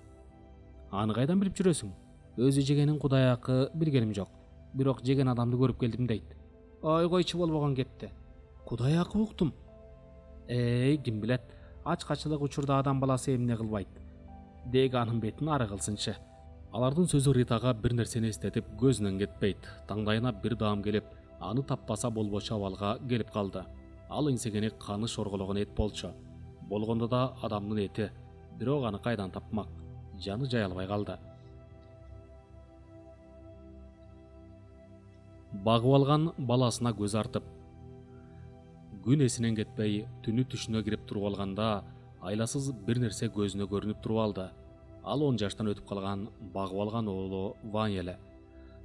Аны кайдан билип жүрөсүң? Өзү жегенин Кудай акы билгеним жок. Бирок жеген адамды көрүп келдим дейт. Ой койчу болбогон кепти. Кудай акы уктум. Ким билет? Ачкачылык учурда адам баласы эмне кылбайт? Деги анын бетин ары кылсынчы. Алардын сөзү Ритага бир нерсени эстетип көзүнөн кетпейт. Таңдайына бир даам келип, аны таппаса болбочу абалга келип калды. Ал эңсегени каны шоргологон эт болчу. Болгондо да адамдын эти. Бирок аны кайдан тапмак? Жаны жай албай калды. Багып алган баласына көз артып. Күн эсинен кетпей, түнү түшүнө кирип туруп алганда, айласыз бир нерсе көзүнө көрүнүп туруп алды. Ал 10 жаштан өтүп калган багып алган оолу Ваня эле.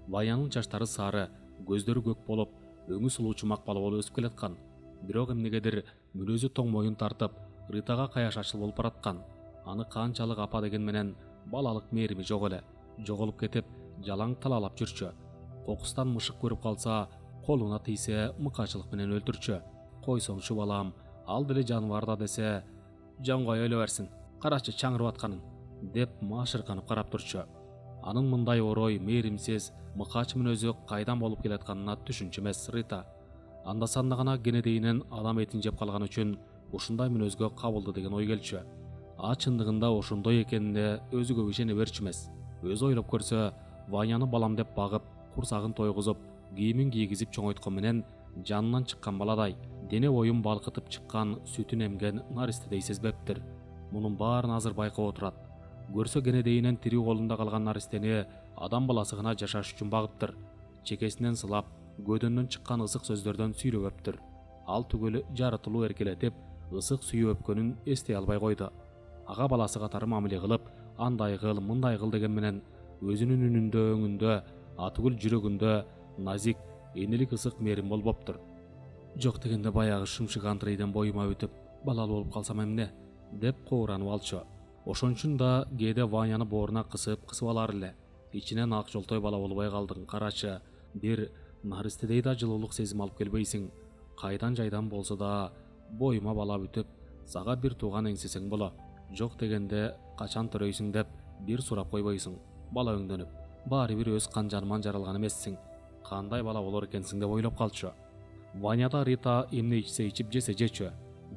Ванянын чачтары сары, көздөрү көк болуп, өңү сулуу чумак бала болуп өсүп келаткан. Бирок эмнегедир мүнөзү тоң моюн тартып, Ритага каяшачыл болуп бараткан. Аны канчалык апа деген менен балалык мээрими жок эле. Жоголуп кетип, жалаң талалап жүрчү. Кокустан мышык көрүп калса, колуна тийсе мыкачылык менен өлтүрчү. Койсоңчу балам, ал деле жаныбар да десе, жангой өлө берсин. Карачы чаңырып атканын, деп машырканып карап турчу. Анын мындай орой, мээримсиз, мыкач мүнөзү кайдан болуп келатканына түшүнчү эмес Рита. Анда-санда гана кенедейинен адам этин жеп калган үчүн ушундай мүнөзгө кабылды деген ой келчү. Чындыгында ошондой экенине өзү көп ишене берчү эмес. Өзү ойлоп көрсө, Ваняны балам деп багып, курсагын тойгузуп, кийимин кийгизип чоңойткон менен жанынан чыккан баладай, дене боюн балкытып чыккан сүтүн эмген наристедей сезбептир. Мунун баарын азыр байкап отурат. Көрсө кенедейинен тирүү колунда калган наристени адам баласы гана жашаш үчүн багыптыр. Чекесинен сылап, көдөннөн чыккан ысык сөздөрдөн сүйлөп өптүр. Ал түгөл жарытылуу эркелетип, ысык сүйүп өпкөнүн эстей албай койду. Ага баласы катары мамиле кылып, андай кыл, мындай кыл деген менен өзүнүн үнүндө, өңүндө, атүгүл жүрөгүндө назик, энелик ысык мээрим болбоптур. Жок дегенде баягы шымшык Андрейден боюма өтүп, балалуу болуп калсам эмне, деп кооранып алчу. Ошон да кээде Ваняны бооруна кысып алар эле. Ичинен ак жолтой бала болбой калдың, карачы, бир наристедей да жылуулук сезим алып келбейсиң. Кайдан жайдан болсо да боюма бала бүтүп, сага бир тууган эңсесең боло. Жок дегенде качан төрөйсүң деп бир сурап койбойсуң. Бала өңдөнүп, баары бир өз кан жаныман жаралган эмессиң. Кандай бала болор экенсиң деп ойлоп калчу. Ваня да Рита эмне ичсе ичип, жесе жечү.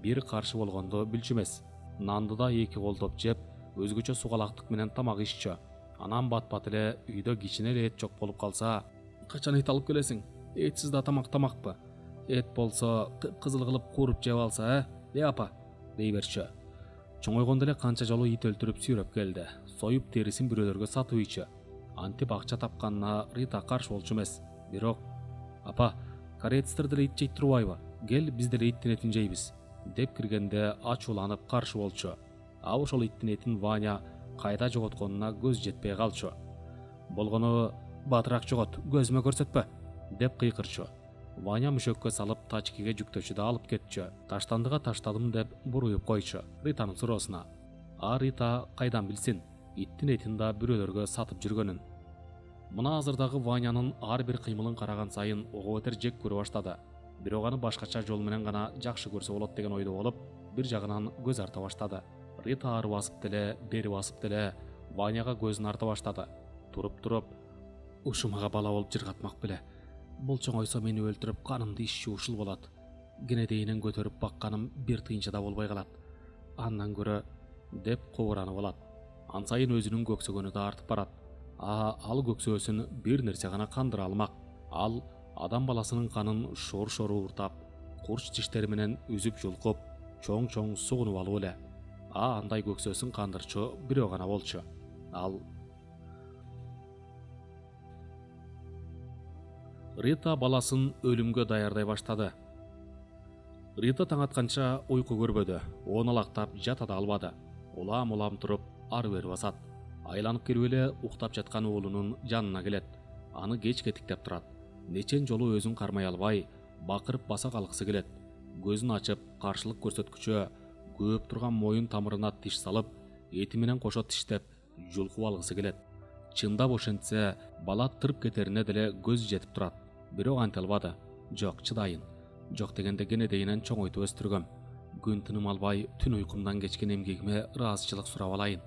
бир каршы болгондо билчү эмес. Нанды да эки колдоп жеп, өзгөчө сугалактык менен тамак иччү. Анан бат-бат эле үйдө кичине эле эт жок болуп калса, качан эт алып келесиң? Этсиз да тамакпы? Эт болсо кызыл кылып кууруп жеп алса, апа, дей берчү. Чоңойгондо эле канча жолу ит өлтүрүп сүйрөп келди. Союп терисин бирөөлөргө сатып ийчү. Антип акча тапканына Рита каршы болчу эмес. Бирок, апа, кореецтер деле ит жейт турбайбы? Кел, биз деле иттин этин жейбиз, деп киргенде ачууланып каршы болчу. А ошол иттин этин Ваня кайда жоготконуна көз жетпей калчу. Болгону батыраак жогот, көзүмө көрсөтпө, деп кыйкырчу. Ваня мөшөккө салып тачкиге жүктөчү да алып кетчү. Таштандыга таштадым деп буруйуп койчу Ританын суроосуна. А Рита кайдан билсин, иттин этин да бирөөлөргө сатып жүргөнүн. Мына азырдагы Ванянын ар бир кыймылын караган сайын ого бетер жек көрө баштады. Бирок аны башкача жол менен гана жакшы көрсө болот деген ойдо болуп, бир жагынан көз арта баштады. Рита ары басып деле, бери басып деле Ваняга көзүн арта баштады. Туруп, ушумага бала болуп жыргатмак беле. Бул чоңойсо мени өлтүрүп канымды иччү ушул болот. Кенедейинен көтөрүп бакканым бир тыйынча да болбой калат. Андан көрө, деп кобуранып алат. Ансайын өзүнүн көксөгөнү да артып барат. Ал көксөөсүн бир нерсе гана кандыра алмак. Ал адам баласынын канын шор ууртап, курч тиштери менен үзүп жулкуп, чоң сугунуп алуу эле. Андай көксөөсүн кандырчу бирөө гана болчу. Ал Рита баласын өлүмгө даярдай баштады. Рита таң атканча уйку көрбөдү. Оналактап жата да албады. Улам туруп, ары бери басат. Айланып келип эле уктап жаткан уулунун жанына келет. Аны кеч кетиктеп турат. Нечен жолу өзүн кармай албай, бакырып баса калгысы келет. Көзүн ачып, каршылык көрсөткүчө көөп турган моюн тамырына тиш салып, эти менен кошо тиштеп, жулкуп алгысы келет. Чындап ошентсе, бала тырып кетерине деле көзү жетип турат. Бирок анте албады. Жок, чыдайын. Жок дегенде кенедейинен чоңойтуп өстүргөм. Күн тыным албай, түн уйкумдан кечкен эмгегиме ыраазычылык сурап алайын.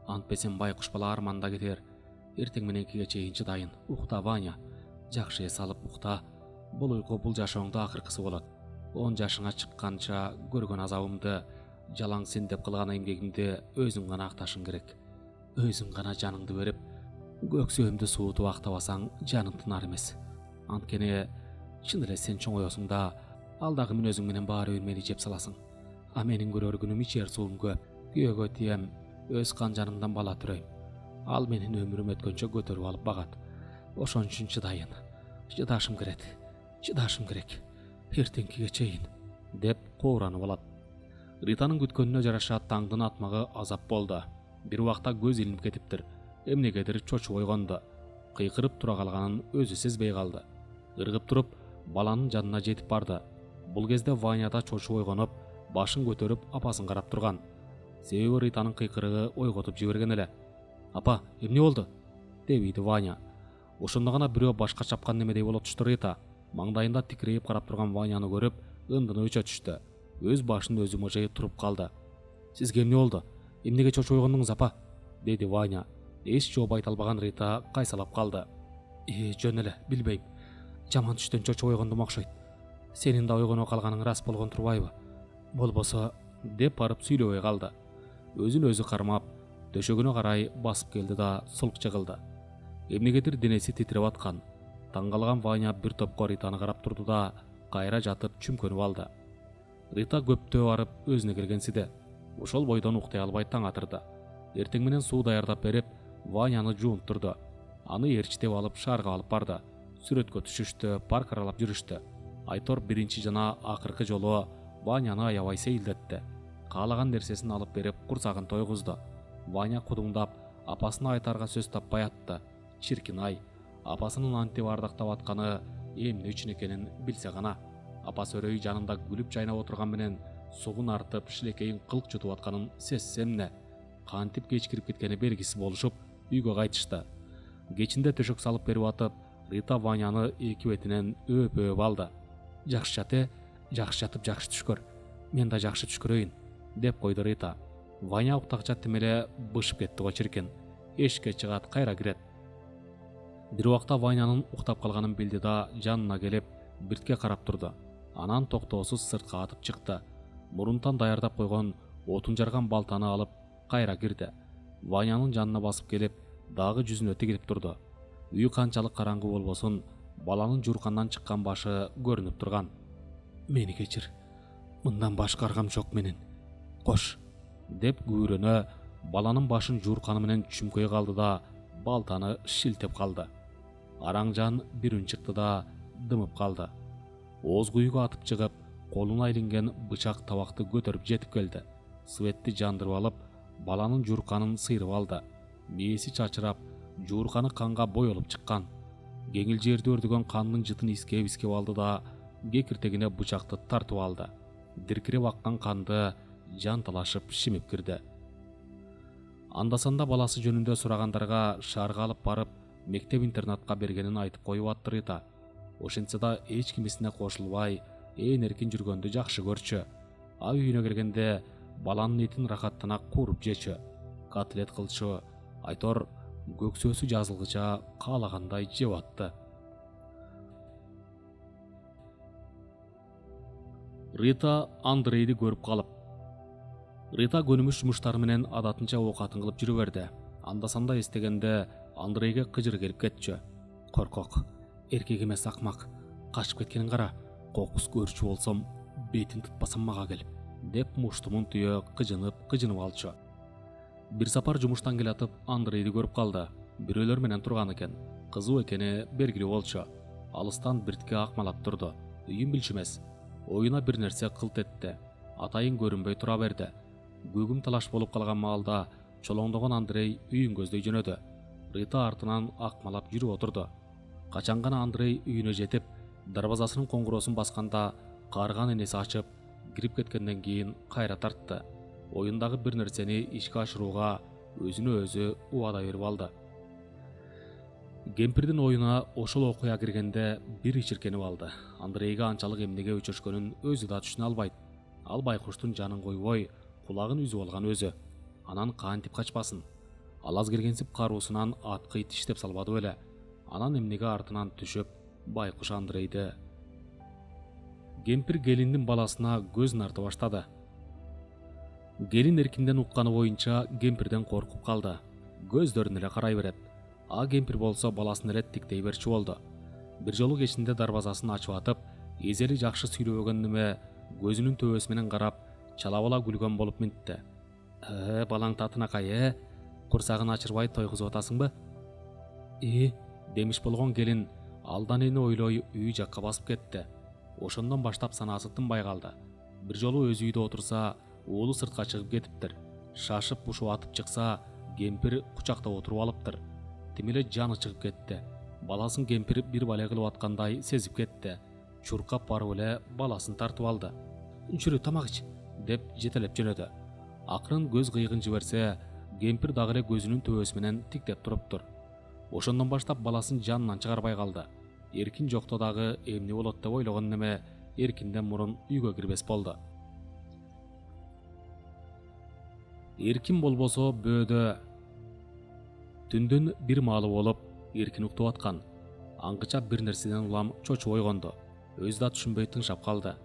Антпесем байкуш бала арманда кетер. Эртең мененкиге чейин чыдайын. Укта, Ваня. Жакшы эс алып укта. Бул уйку бул жашооңдо акыркысы болот. 10 жашыңа чыкканча көргөн азабымды, жалаң сен деп кылган эмгегимди өзүң гана акташың керек. Өзүң гана жаныңды берип, көксөөмдү суутуп актабасаң жаның тынар эмес. Анткени чын эле сен чоңоесуң да, ал дагы мүнөзүң менен баары бир мени жеп саласың. А менин көрөр күнүм ичер суум көп. Күйөөгө тием, өз кан жанымдан бала түрөйм. Ал менин өмүрүм өткөнчө көтөрүп алып багат. Ошон үчүн чыдайын. Чыдашым керек. Эртеңкиге чейин, деп кооранып алат. Ританын күткөнүнө жараша таңдын атмагы азап болду. Бир убакта көз илинип кетиптир. Эмнегедир чочуп ойгонду. Кыйкырып тура калганын өзү сезбей калды. Ыргып туруп, баланын жанына жетип барды. Бул кезде Ваня да чочуп ойгонуп, башын көтөрүп апасын карап турган. Себеби Ританын кыйкырыгы ойготуп жиберген эле. Апа, эмне болду? деп ийди Ваня. Ошондо гана бирөө башка чапкан немедей болуп тушту Рита. Маңдайында тикирейип карап турган Ваняны көрүп, ындыны өчө түштү. Өз башын өзү мыжайып туруп калды. Сизге эмне болду? Эмнеге чочуп ойгондуңуз, апа? деди Ваня. Эч жооп айта албаган Рита кайсалап калды. Жөн эле, билбейм. Жаман түштөн чочуп ойгондум окшойт. Сенин да ойгоно калганың рас болгон турбайбы? Болбосо, деп барып сүйлөбөй калды. Өзүн өзү кармап, төшөгүнө карай басып келди да сулк жыгылды. Эмнегедир денеси титиреп аткан. Таң калган Ваня бир топко Ританы карап турду да кайра жатып чүмкөнүп алды. Рита көптөө барып өзүнө келгенсиде. Ошол бойдон уктай албай таң атырды. Эртең менен суу даярдап берип, Ваняны жуунттурду. Аны ээрчитип алып шаарга алып барды. Сүрөткө түшүштү, парк аралап жүрүштү. Айтор биринчи жана акыркы жолу Ваняны аябай сейилдетти. Каалаган нерсесин алып берип, курсагын тойгузду. Ваня кудуңдап, апасына айтарга сөз таппай атты. Чиркин-ай, апасынын антип ардактап атканы эмне үчүн экенин билсе гана. Апасы өрөй жанында күлүп жайнап отурган менен сугун артып, шилекейин кылк жутуп атканын сезсе эмне? Кантип кеч кирип кеткени белгисиз болушуп, үйгө кайтышты. Кечинде төшөк салып берип атып, Рита Ваняны эки бетинен өөп алды. Жакшы жат, жакшы жатып жакшы түш көр. Мен да жакшы түш көрөйүн, деп койду Рита. Ваня уктакча тимеле бышып кетти го чиркин. Эшикке чыгат, кайра кирет. Бир убакта Ванянын уктап калганын билди да жанына келип, биртке карап турду. Анан токтоосуз сыртка атып чыкты. мурунтан даярдап койгон отун жарган балтаны алып кайра кирди. Ванянын жанына басып келип, дагы жүзүнө тигилип турду. Үй канчалык караңгы болбосун, баланын журкандан чыккан башы көрүнүп турган. Мени кечир. Мындан башка аргам жок менин. Кош, деп күбүрөнө баланын башын журканы менен чүмкөй калды да балтаны шилтеп калды. Араңжан бир үн чыкты да дымып калды. Оозгуйга атып чыгып, колуна илинген бычак табакты көтөрүп жетип келди. Светти жандырып алып, баланын журканын сыйрып алды. Мээси чачырап, журканы канга боелуп чыккан. Кеңил жерди өрдөгөн кандын жытын искеп алды да кекиртегине бычакты тартып алды. Диркирип аккан канды жанталашып шимип кирди. Анда-санда баласы жөнүндө сурагандарга шаарга алып барып, мектеп-интернатка бергенин айтып коюп атты Рита. Ошентсе да эч кимисине кошулбай, эркин жүргөндү жакшы көрчү. Ал үйүнө киргенде баланын этин рахаттана кууруп жечү, котлет кылчу, айтор көксөөсү жазылгыча каалагандай жеп атты. Рита Андрейди көрүп калып. Рита көнүмүш жумуштары менен адатынча оокатын кылып жүрө берди. Анда-санда эстегенде Андрейге кыжыр келип кетчү. Коркок, эркек эмес акмак, качып кеткенин кара. Кокус көрчү болсом, бетин тытпасам мага кел, деп муштумун түйө кыжынып алчу. Бир сапар жумуштан келатып Андрейди көрүп калды. Бирөөлөр менен турган экен. Кызуу экени белгилүү болчу. Алыстан биртке акмалап турду. Үйүн билчү эмес. Оюна бир нерсе кылт этти. Атайын көрүнбөй тура берди. Көгүм талаш болуп калган маалда чолоңдогон Андрей үйүн көздөй жөнөдү. Рита артынан акмалап жүрүп отурду. Качан гана Андрей үйүнө жетип, дарбазасынын коңгуроосун басканда карыган энеси ачып, кирип кеткенден кийин кайра тартты. Оюндагы бир нерсени ишке ашырууга өзүнө өзү убада берип алды. Кемпирдин оюна ошол окуя киргенде бир ичиркенип алды. Андрейге анчалык эмнеге өчөшкөнүн өзү да түшүнө албайт. Ал байкуштун жанын койбой, кулагын үзүп алган өзү. Анан кантип качпасын? Ал аз келгенсип каруусунан аткый тиштеп салбады беле. Анан эмнеге артынан түшүп, байкуш Андрейди. Кемпир келиндин баласына көзүн арта баштады. Келин эркинден укканы боюнча кемпирден коркуп калды. Көздөрүнө эле карай берет. А кемпир болсо баласын эле тиктей берчү болду. Бир жолу кечинде дарбазасын ачып атып, эзели жакшы сүйлөбөгөн неме көзүнүн төбөсү менен карап, чала бала күлгөн болуп минтти. Балаң татынакай, курсагын ачырбай тойгузуп атасыңбы? Демиш болгон келин алдан эни ойлой үй жакка басып кетти. Ошондон баштап санаасы тынбай калды. Бир жолу өз үйдө отурса, уулу сыртка чыгып кетиптир. Шашып бушуп атып чыкса, кемпир кучактап отуруп алыптыр. Тим эле жаны чыгып кетти. Баласын кемпир бир бале кылып аткандай сезип кетти. Чуркап барып эле баласын тартып алды. Жүрү тамак ич, деп жетелеп жөнөдү. Акырын көз кыйыгын жиберсе, кемпир дагы эле көзүнүн төбөсү менен тиктеп туруптур. Ошондон баштап баласын жанынан чыгарбай калды. Эркин жокто дагы эмне болот деп ойлогон неме эркинден мурун үйгө кирбес болду. Эркин болбосо бөөдө түндүн бир маалы болуп, эркин уктуп аткан. Аңгыча бир нерседен улам чочуп ойгонду. Өзү да түшүнбөй тыңшап калды.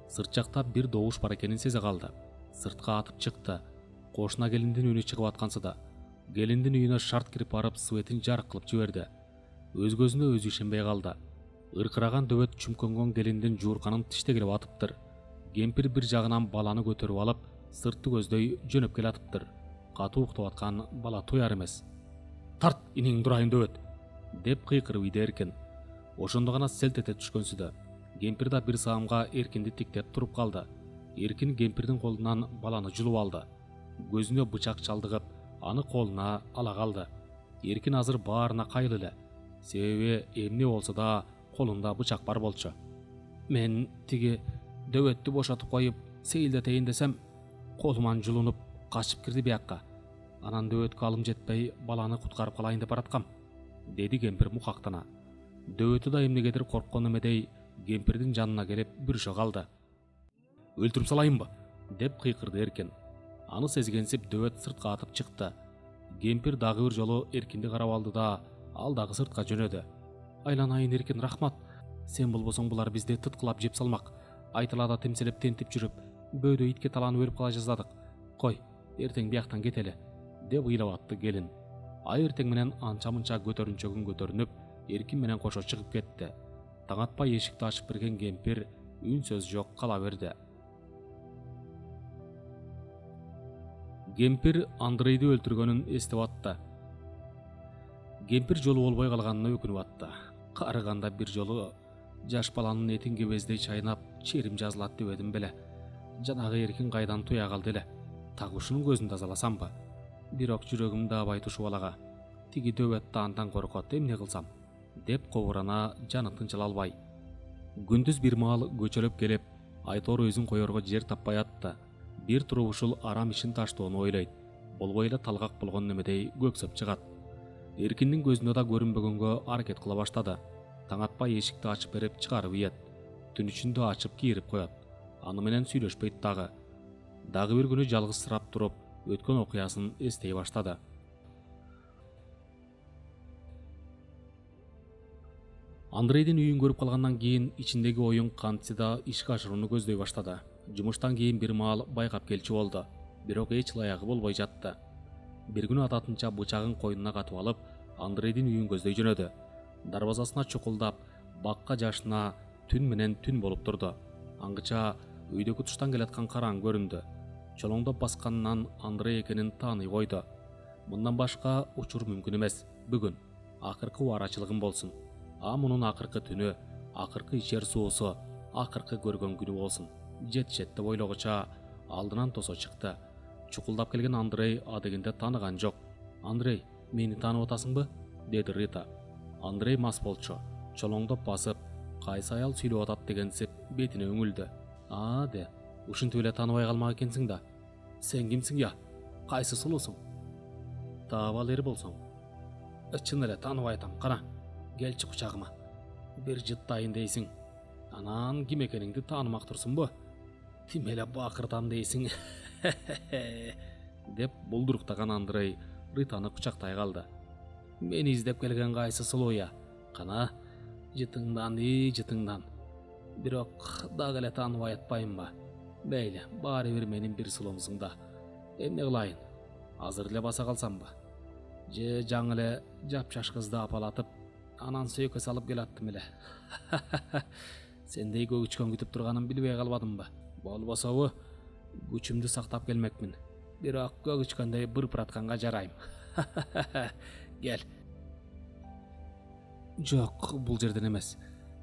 Сырт жакта бир добуш бар экенин сезе калды. Сыртка атып чыкты. Кошуна келиндин үнү чыгып аткансыда. Келиндин үйүнө шарт кирип барып светин жарык кылып жиберди. Өз көзүнө өзү ишенбей калды. Ыркыраган дөбөт чүмкөнгөн келиндин жуурканын тиштегилип атыптыр. Кемпир бир жагынан баланы көтөрүп алып, сыртты көздөй жөнөп келатыптыр. Катуу уктап аткан бала туяр эмес. Тарт, иниң дурайын дөбөт, деп кыйкырып ийди эркин. Ошондо гана селт эте түшкөнсүдө. Кемпир да бир саамга эркинди тиктеп туруп калды. Эркин кемпирдин колунан баланы жулуп алды. Көзүнө бычак чалдыгып, аны колуна ала калды. Эркин азыр баарына кайыл эле. Себеби эмне болсо да колунда бычак бар болчу. Мен тиги дөбөттү бошотуп коюп, сейилдетейин десем, колуман жулунуп качып кирди биякка. Анан дөбөткө алым жетпей баланы куткарып калайын деп бараткам, деди кемпир мукактана. Дөбөтү да эмнегедир корккон эмедей кемпирдин жанына келип бүрүшө калды. Өлтүрүп салайынбы, деп кыйкырды эркин. Аны сезгенсип дөбөт сыртка атып чыкты. Кемпир дагы бир жолу эркинди карап алды да, ал дагы сыртка жөнөдү. Айланайын эркин, рахмат. Сен болбосоң булар бизди тыткылап жеп салмак. Айтылада темселеп тентип жүрүп, Бөөдө итке таланып өлүп кала жаздадык. Кой, эртең бияктан кетели, деп ыйлап атты келин. Ай эртең менен анча-мынча көтөрүнчөгүн көтөрүнүп, эркин менен кошо чыгып кетти. Таң атпай эшикти ачып кирген кемпир үн сөз жок кала берди. Кемпир Андрейди өлтүргөнүн эстеп атты. Кемпир жолу болбой калганына өкүнүп атты. Карыганда бир жолу жаш баланын этин кебездей чайнап, черим жазылат деп эдим беле. Жанагы эркин кайдан туя калды эле. Так ушунун көзүн тазаласамбы? Бирок жүрөгүм дабай тушуп алага. Тиги дөбөт таандан коркот, эмне кылсам? Деп кобурана жаны тынчыла албай. Күндүз бир маал көчөлөп келип, Айтор өзүн коерго жер таппай атты. Бир туруп ушул арам ишин таштоону ойлойт. Болбой эле талгак болгон немедей көксөп чыгат. Эркиндин көзүнө да көрүнбөгөнгө аракет кыла баштады. Таң атпай эшикти ачып берип чыгарып ийет. Түн ичинде ачып кийирип коет. Аны менен сүйлөшпөйт дагы. Дагы бир күнү жалгызсырап туруп, өткөн окуясын эстей баштады. Андрейдин үйүн көрүп калгандан кийин ичиндеги оюн кантсе да ишке ашырууну көздөй баштады. Жумуштан кийин бир маал байкап келчү болду. Бирок эч ылайыгы болбой жатты. Бир күнү адатынча бычагын койнуна катып алып, Андрейдин үйүн көздөй жөнөдү. Дарбазасына чукулдап, бакка жашына түн менен түн болуп турду. Аңгыча үйдөгү туштан келаткан караң көрүндү. Чолоңдоп басканынан Андрей экенин тааный койду. Мындан башка учур мүмкүн эмес. Бүгүн акыркы убарачылыгым болсун. Мунун акыркы түнү, акыркы ичер суусу, акыркы көргөн күнү болсун. Жетишет деп ойлогуча алдынан тосо чыкты. Чукулдап келген Андрей адегенде тааныган жок. Андрей, мени таанып атасыңбы? Деди Рита. Андрей мас болчу. Чолоңдоп басып, кайсы аял сүйлөп атат дегенсип бетине өңүлдү. Де, ушинтип эле тааныбай калмак экенсиң да. Сен кимсиң я? Кайсы сулуусуң? Таап ал эр болсоң. Чын эле тааныбай атам, кана. Келчи кучагыма. Бир жыттайын дейсиң. Анан ким экениңди таанымак турсунбу? Тим эле бакыртам дейсиң. Деп булдуруктаган Андрей Ританы кучактай калды. Мени издеп келген кайсы сулууя? Кана, жытыңдан. Бирок дагы эле тааныбай атпайынбы? Мейли, баары бир менин бир сулуумсуң да. Эмне кылайын? Азыр эле баса калсамбы? Же жаңы эле жапшаш кызды апалатып, анан сөйкө салып келаттым эле. Сендей көгүчкөн күтүп турганын билбей калбадымбы? Болбособу, күчүмдү сактап келмекмин. Бирок көгүчкөндөй бырпыратканга жарайм. Кел. Жок, бул жерден эмес.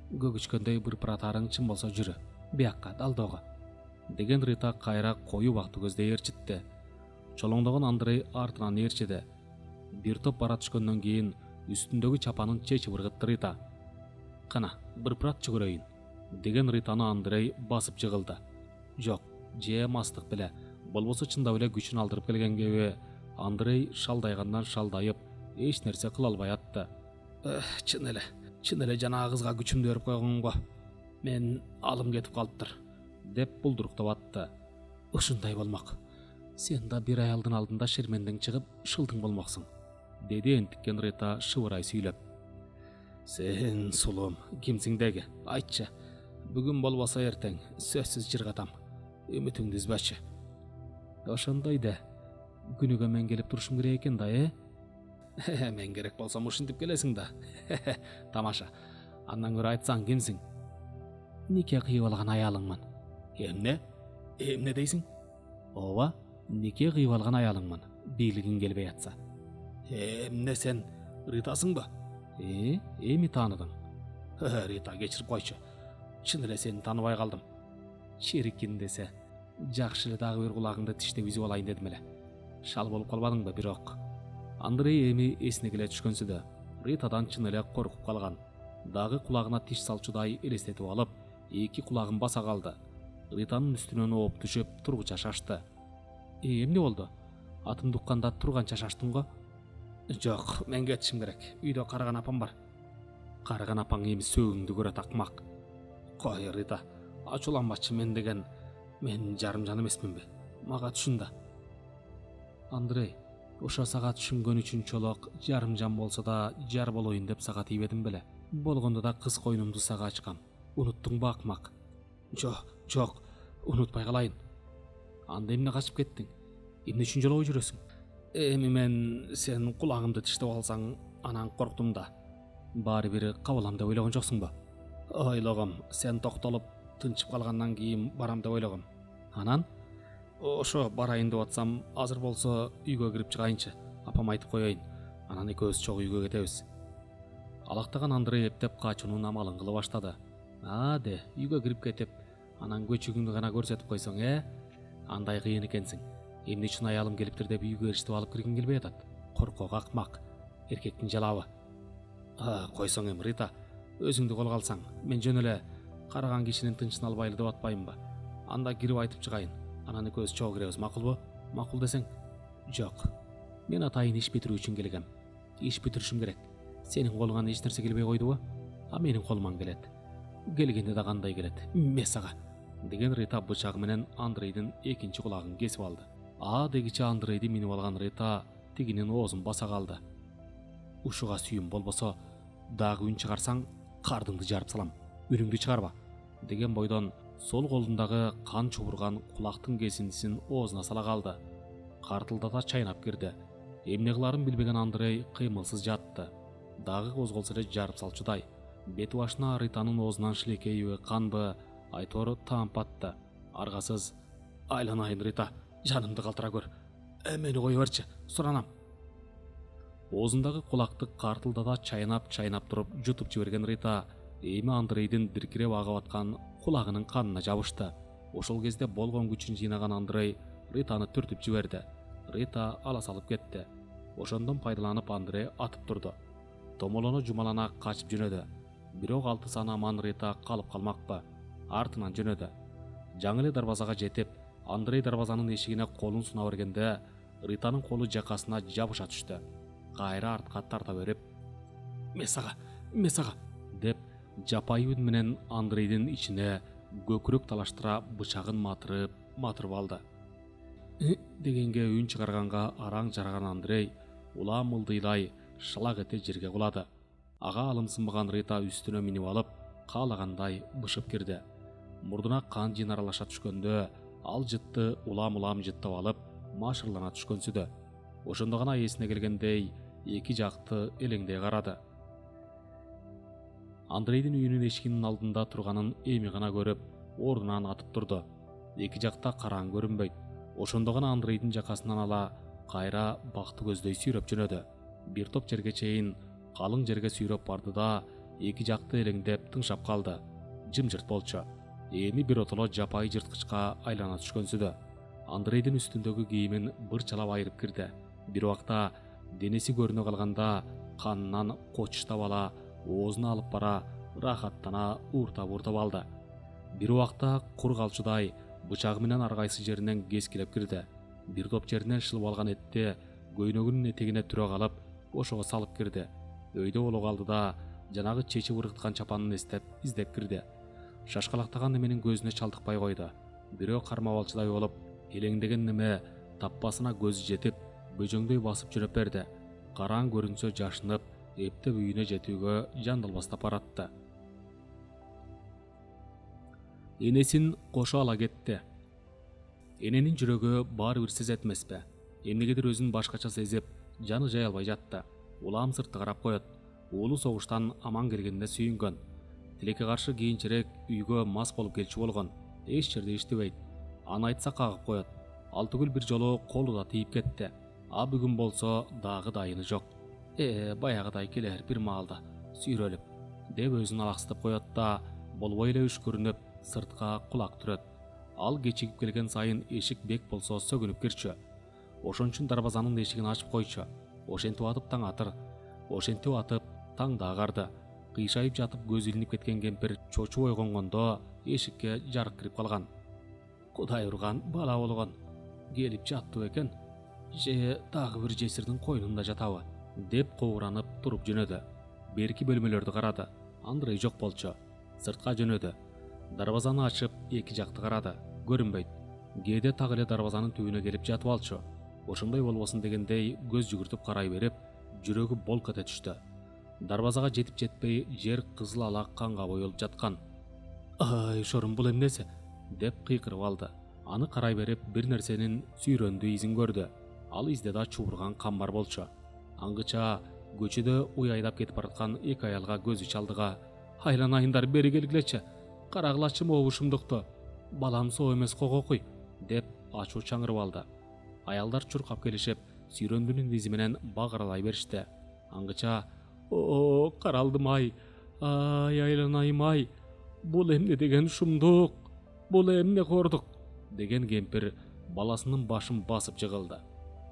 Көгүчкөндөй бырпыратарың чын болсо жүрү. Биякка, далдоого. Деген Рита кайра коюу бакты көздөй ээрчитти. Чолоңдогон Андрей артынан ээрчиди. Бир топ бара түшкөндөн кийин үстүндөгү чапанын чечип ыргытты Рита. Кана, бырпыратчы көрөйүн. Деген Ританы Андрей басып жыгылды. Жок, же мастык беле, болбосо чындап эле күчүн алдырып келгенгеби? Андрей шалдайгандан шалдайып, эч нерсе кыла албай атты. Чын эле жанагы кызга күчүмдү берип койгон го. Мен алым кетип калыптыр, деп булдуруктап атты. Ушундай болмок. Сен да бир аялдын алдында шермендең чыгып, шылдың болмоксуң, деди энтиккен Рита шыбырай сүйлөп. Сен сулуум, кимсиң деги? Айтчы. Бүгүн болбосо эртең сөзсүз жыргатам. Үмүтүңдү үзбөчү. Ошондой да. Күнүгө мен келип турушум керек экен да, Мен керек болсом ушинтип келесиң да. Тамаша. Андан көрө айтсаң кимсиң? Нике кыйып алган аялыңмын. Эмне? Эмне дейсиң? Ооба, нике кыйып алган аялыңмын. Бийлигиң келбей атса. Эмне сен Ритасыңбы? Эми тааныдың? Рита, кечирип койчу. Чын эле сени тааныбай калдым. Чирикин десе, жакшы эле дагы бир кулагыңды тиштеп үзүп алайын дедим эле. Шал болуп калбадыңбы бирок? Андрей эми эсине келе түшкөнсүдө. Ритадан чын эле коркуп калган. Дагы кулагына тиш салчудай элестетип алып, эки кулагын баса калды. Ританын үстүнөн ооп түшүп, тургуча шашты. Эмне болду? Атымды укканда турганча шаштың го? Жок, мен кетишим керек. Үйдө Караган апам бар. Караган апаң эми сөөгүңдү көрөт, акмак. Кой, Рита, ачууланбачы, мен деген мен жарым жан эмесминби? Мага түшүн да. Андрей, ошо сага түшүнгөн үчүн чолок жарым жан болсо да жар болоюн деп сага тийбедим беле. Болгондо да кыз койнумду сага ачкам. Унуттуңбу, акмак? Жок, унутпай калайын. Анда эмне качып кеттиң? Эмне үчүн жолого жүрөсүң? Эми мен сен кулагымды тиштеп алсаң, анан корктум да. Баары бир кабылам деп ойлогон жоксуңбу? Ойлогом, сен токтолуп тынчып калгандан кийин барам деп ойлогом. Анан ошо барайын деп атсам, азыр болсо үйгө кирип чыгайынчы. Апам айтып коеюн. Анан экөөбүз чогуу үйгө кетебиз. Алактаган Андрей эптеп качуунун амалын кыла баштады. Де, үйгө кирип кетип, анан көчүгүңдү гана көрсөтүп койсоң, андай кыйын экенсиң. Эмне үчүн аялым келиптир деп үйгө ээрчитип алып киргиң келбей атат? Коркок акмак, эркектин жалабы. Койсоң эми Рита, өзүңдү колго алсаң, мен жөн эле караган кишинин тынчын албайлы деп атпаймынбы? Анда кирип айтып чыгайын, анан экөөбүз чогуу киребиз, макулбу? Макул десең? Жок. Мен атайын иш бүтүрүү үчүн келгем. Иш бүтүрүшүм керек. Сенин колуңан эч нерсе келбей койдубу? Менин колуман келет. Келгенде да кандай келет? Месага деген Рита бычагы менен Андрейдин экинчи кулагын кесип алды. Дегиче Андрейди минип алган Рита тигинин оозун баса калды. Ушуга сүйүм болбосо, дагы үн чыгарсаң, кардыңды жарып салам. Үнүңдү чыгарба деген бойдон сол колундагы кан чубурган кулактын кесиндисин оозуна сала калды. Картылдата чайнап кирди. Эмне кыларын билбеген Андрей кыймылсыз жатты. Дагы козголсо эле жарып салчудай. Бети башына Ританын оозунан шилекейби, канбы, айтор таап атты. Аргасыз: "Айланайын Рита, жанымды калтыра көр. Мени кое берчи, суранам." Оозундагы кулакты картылдата чайнап туруп жутуп жиберген Рита эми Андрейдин диркиреп агып аткан кулагынын канына жабышты. Ошол кезде болгон күчүн жыйнаган Андрей Ританы түртүп жиберди. Рита ала салып кетти. Ошондон пайдаланып Андрей атып турду. Томолоно жумалана качып жөнөдү. Бирок 6 саны аман Рита калып калмакпы. Артынан жөнөдү. Жаңы эле дарбазага жетип, Андрей дарбазанын эшигине колун суна бергенде, Ританын колу жакасына жабыша түштү. Кайра артка тарта берип: "Месага" деп жапайы үн менен Андрейдин ичине көкүрөк талаштыра бычагын матырып алды. Дегенге үн чыгарганга араң жараган Андрей улам ылдыйлай шылак эте жерге кулады. Ага алымсынбаган Рита үстүнө минип алып, каалагандай бышып кирди. Мурдуна кан жин аралаша түшкөндө, ал жытты улам жыттап алып, машырлана түшкөнсүдө. Ошондо гана эсине келгендей, эки жакты элеңдей карады. Андрейдин үйүнүн эшигинин алдында турганын эми гана көрүп, ордунан атып турду. Эки жакта караң көрүнбөйт. Ошондо гана Андрейдин жакасынан ала кайра бакты көздөй сүйрөп жөнөдү. Бир топ жерге чейин калың жерге сүйрөп барды да, эки жакты элеңдеп тыңшап калды. Жымжырт болчу. Эми бир отоло жапайы жырткычка айлана түшкөнсүдө. Андрейдин үстүндөгү кийимин бырчалап айырып кирди. Бир убакта денеси көрүнө калганда, канынан кочуштап ала, оозуна алып бара, рахаттана ууртап алды. Бир убакта кур калчудай бычагы менен ар кайсы жеринен кескилеп кирди. Бир топ жеринен шылып алган этти көйнөгүнүн этегине түрө калып, ошого салып кирди. Өйдө боло калды да, жанагы чечип ыргыткан чапанын издеп кирди. Шашкалактаган неменин көзүнө чалдыкпай койду. Бирөө кармап алчудай болуп, элеңдеген неме таппасына көзү жетип, бөжөңдөй басып жүрөп берди. Караң көрүнсө жашынып, эптеп үйүнө жетүүгө жандалбастап баратты. Энесин кошо ала кетти. Эненин жүрөгү баары бир сезет эмеспи? Эмнегедир өзүн башкача сезип, жаны жай албай жатты. Улам сыртты карап коет. Уулу согуштан аман келгенине сүйүнгөн. Тилекке каршы кийинчерээк үйгө мас болуп келчү болгон. Эч жерде иштебейт. Аны айтса кагып коет. Ал түгүл бир жолу колу да тийип кетти. Бүгүн болсо дагы дайыны жок. Баягыдай келер бир маалда сүйрөлүп деп өзүн алаксытып коет да, болбой эле үшкүрүнүп сыртка кулак түрөт. Ал кечигип келген сайын эшик бек болсо сөгүнүп кирчү. Ошон үчүн дарбазанын эшигин ачып койчу. Ошентип атып таң атыр. Ошентип атып таң да агарды. Кыйшайып жатып көзү илинип кеткен кемпир чочуп ойгонгондо эшикке жарык кирип калган. Кудай урган бала болгон. Келип жаттыбы экен? Же дагы бир жесирдин койнунда жатабы? Деп кобуранып туруп жөнөдү. Берки бөлмөлөрдү карады. Андрей жок болчу. Сыртка жөнөдү. Дарбазаны ачып эки жакты карады. Көрүнбөйт. Кээде так эле дарбазанын түбүнө келип жатып алчу. Ошондой болбосун дегендей көз жүгүртүп карай берип, жүрөгү болк эте түштү. Дарбазага жетип жетпей жер кызыл ала канга боелуп жаткан. Шорум, бул эмнеси? Деп кыйкырып алды. Аны карай берип бир нерсенин сүйрөндүү изин көрдү. Ал изде да чубурган кан бар болчу. Аңгыча көчөдө уй айдап кетип бараткан эки аялга көзү чалдыга: "Айланайындар, бери келгилечи. Карагылачы могу шумдукту. Балам соо эмес кококуй" деп ачуу чаңырып алды. Аялдар чуркап келишип, сүйрөндүнүн изи менен багыралай беришти. Аңгыча: "О, каралдым ай. Ай, айланайым ай. Бул эмне деген шумдук? Бул эмне кордук?" деген кемпир баласынын башын басып жыгылды.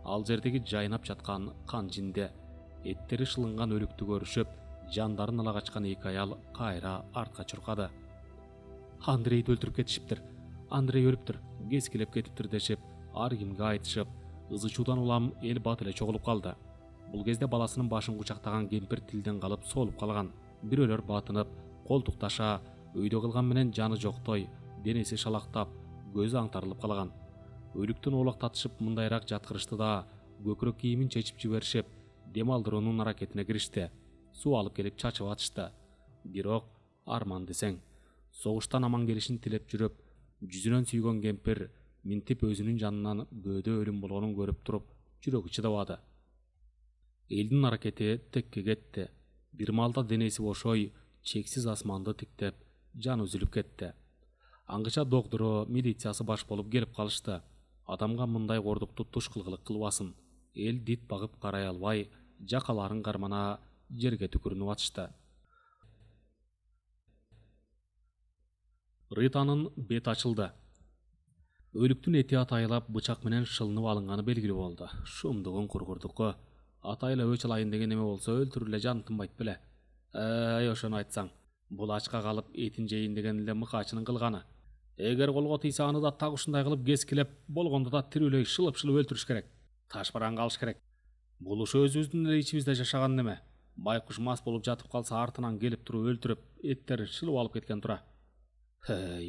Ал жердеги жайнап жаткан кан жинде эттери шылынган өлүктү көрүшүп, жандарын ала качкан эки аял кайра артка чуркады. "Андрейди өлтүрүп кетишиптир. Андрей өлүптүр, кескилеп кетиптир" дешип, ар кимге айтышып, ызычуудан улам эл бат эле чогулуп калды. Бул кезде баласынын башын кучактаган кемпир тилден калып соолуп калган. Бирөөлөр батынып, колтукташа, өйдө кылган менен жаны жоктой, денеси шалактап, көзү аңтарылып калган. Өлүктөн оолактатышып мындайраак жаткырышты да, көкүрөк кийимин чечип жиберишип, дем алдыруунун аракетине киришти. Суу алып келип чачып атышты. Бирок арман десең, согуштан аман келишин тилеп жүрүп, жүзүнөн сүйгөн кемпир минтип өзүнүн жанынан бөөдө өлүм болгонун көрүп туруп, жүрөгү чыдабады. Элдин аракети текке кетти. Бир маалда денеси бошой, чексиз асманды тиктеп, жаны үзүлүп кетти. Аңгыча доктору, милициясы баш болуп келип калышты. Адамга мындай кордукту туш кылгылык кылбасын. Эл дит багып карай албай, жакаларын кармана жерге түкүрүнүп атышты. Ританын бети ачылды. Өлүктүн эти атайлап бычак менен шылынып алынганы белгилүү болду. Шумдугун кургурдукку. Атайла өч алайын деген эме болсо өлтүрүп эле жаны тынбайт беле. Ошону айтсаң. Бул ачка калып этин жейин деген эле мыкаачынын кылганы. Эгер колго тийсе аны да так ушундай кылып кескилеп, болгондо да тирүүлөй шылып өлтүрүш керек. Ташбаран калыш керек. Бул ушу өзүбүздүн эле ичибизде жашаган неме. Байкуш мас болуп жатып калса артынан келип туруп өлтүрүп, эттерин шылып алып кеткен тура.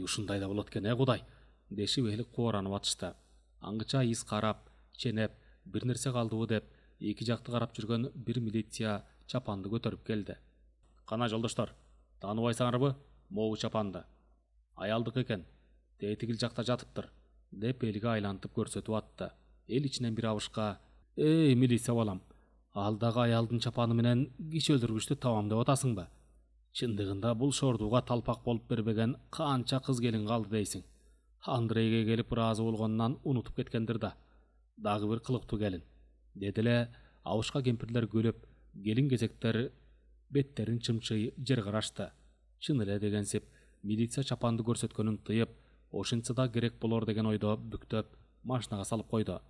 Ушундай да болот экен, Кудай, дешип эл кооранып атышты. Аңгыча из карап, ченеп, бир нерсе калдыбы деп, эки жакты карап жүргөн бир милиция чапанды көтөрүп келди. "Кана жолдоштор, тааныбайсыңарбы могу чапанды? Аялдык экен, тетигил жакта жатыптыр" деп элге айлантып көрсөтүп атты. Эл ичинен бир абышка: "Эй, милиция балам, ал дагы аялдын чапаны менен киши өлтүргүчтү табам деп атасыңбы? Чындыгында бул шордууга талпак болуп бербеген канча кыз келин калды дейсиң? Андрейге келип ыраазы болгонунан унутуп кеткендир да. Дагы бир кылыктуу келин" деди эле. Абышка кемпирлер күлүп, келин кезектер беттерин чымчый жер карашты. Чын эле дегенсип, милиция чапанды көрсөткөнүн тыйып, ошентсе да керек болор деген ойдо бүктөп, машинага салып койду.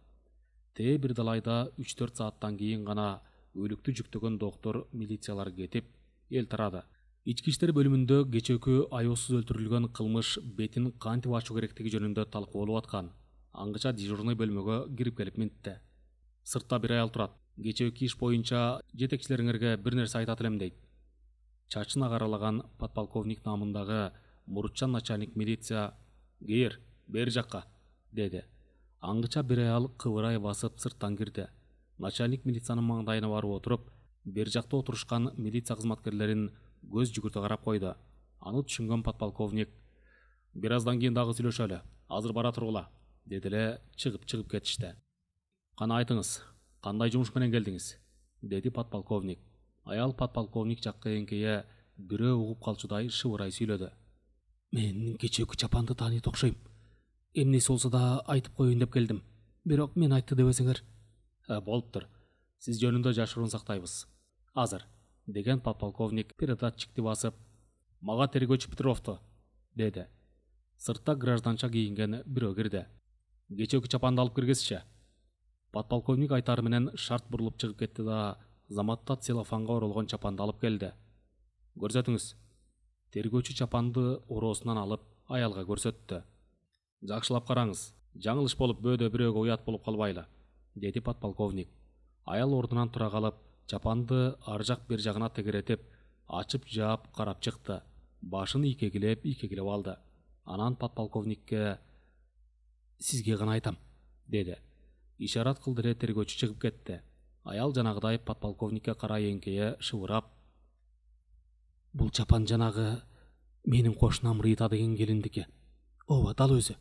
Бир далайда 3-4 сааттан кийин гана өлүктү жүктөгөн доктор, милициялар кетип, эл тарады. Ички иштер бөлүмүндө кечээкү аяусуз өлтүрүлгөн кылмыш бетин кантип ачуу керектиги жөнүндө талкуу болуп аткан. Аңгыча дежурный бөлмөгө кирип келип минтти. "Сыртта бир аял турат. Кечээки иш боюнча жетекчилериңерге бир нерсе айтат элем" дейт. Чачын агаралаган подполковник намындагы мурутчан начальник милиция: "Кир, бери жакка" деди. Аңгыча бир аял кыбырай басып сырттан кирди. Начальник милициянын маңдайына барып отуруп, бер жакта отурушкан милиция кызматкерлерин көз жүгүртө карап койду. Аны түшүнгөн подполковник: "Бир аздан кийин дагы сүйлөшөлү. Азыр бара тургула" деди эле, чыгып кетишти. "Кана айтыңыз, кандай жумуш менен келдиңиз?" деди подполковник. Аял подполковник жакка эңкейе, бирөө угуп калчудай шыбырай сүйлөдү. "Мен кечээкү чапанды тааныйт окшойм. Эмнеси болсо да айтып коеюн деп келдим. Бирок мен айтты дебесеңер." "Болуптур. Сиз жөнүндө жашыруун сактайбыз. Азыр" деген подполковник передатчикти басып: "Мага тергөөчү Петровду" деди. Сыртта гражданча кийинген бирөө кирди. "Кечээкү чапанды алып киргизчи." Подполковник айтары менен шарт бурулуп чыгып кетти да, заматта целлофанга оролгон чапанды алып келди. "Көрсөтүңүз." Тергөөчү чапанды ороосунан алып аялга көрсөттү. "Жакшылап караңыз, жаңылыш болуп бөөдө бирөөгө уят болуп калбайлы" деди подполковник. Аял ордунан тура калып, чапанды ар жак бер жагына тегеретип, ачып жаап карап чыкты. Башын ийкегилеп алды. Анан подполковникке: "Сизге гана айтам" деди. Ишарат кылды эле тергөөчү чыгып кетти. Аял жанагыдай подполковникке карай эңкейе шыбырап: "Бул чапан жанагы менин кошунам Рита деген келиндики. Ооба, дал өзү.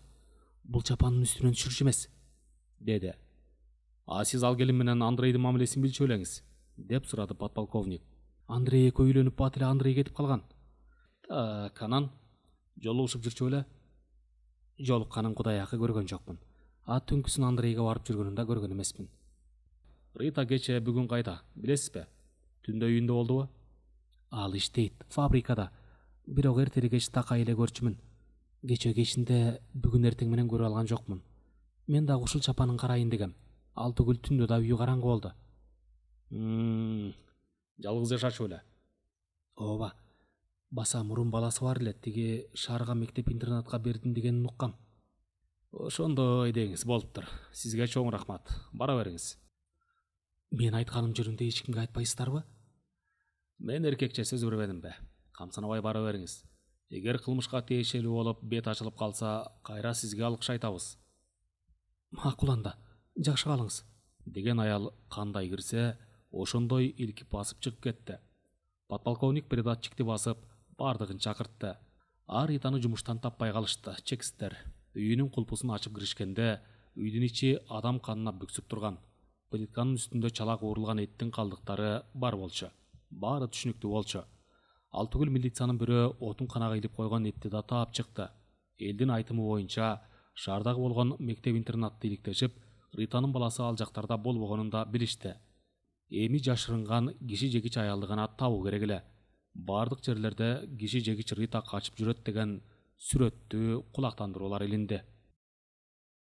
бул чапанын үстүнөн түшүрүш эмес, деди. А сиз ал келин менен Андрейдин мамилесин билчү белеңиз, деп сурады подполковник. Андрей экөө үйлөнүп бат эле Андрей кетип калган. Так, анан жолугушуп жүрчү беле? Жолукканын Кудайакы көргөн жокмун. А түнкүсүн Андрейге барып жүргөнүн да көргөн эмесмин. Рита кече бүгүн кайда, билесизби? Түндө үйүндө болдубу? Ал иштейт, фабрикада. Бирок эртели кеч такай эле көрчүмүн. Кече кечинде бүгүн эртең менен көрө алган жокмун. Мен дагы ушул чапанын карайын дегем. Ал түгүл түндө да үйү караңгы болду. Жалгыз жашачу беле? Ооба. Баса мурун баласы бар эле, тиги шаарга мектеп-интернатка бердим дегенин уккам. Ошондой деңиз, болуптур. Сизге чоң рахмат. Бара бериңиз. Мен айтканым жөнүндө эч кимге айтпайсыздарбы? Мен эркекче сөз бербедимби? Камсынабай бара бериңиз. Эгер кылмышка тиешелүү болуп бет ачылып калса, кайра сизге алкыш айтабыз. Макул анда, жакшы калыңыз, деген аял кандай кирсе, ошондой илкип басып чыгып кетти. Подполковник передатчикти басып, бардыгын чакыртты. Ританы жумуштан таппай калышты, чексиздер. Үйүнүн кулпусун ачып киришкенде, үйдүн ичи адам канына бүксүп турган. Плитканын үстүндө чала куурулган эттин калдыктары бар болчу. Баары түшүнүктүү болчу. Ал түгүл милициянын бирөө отун канага илип койгон этти да таап чыкты. Элдин айтымы боюнча, шаардагы болгон мектеп-интернатты иликтешип, Ританын баласы ал жактарда болбогонун да билишти. Эми жашырынган киши жегич аялды гана табуу керек эле. Бардык жерлерде киши жегич Рита качып жүрөт деген сүрөттүү кулактандыруулар илинди.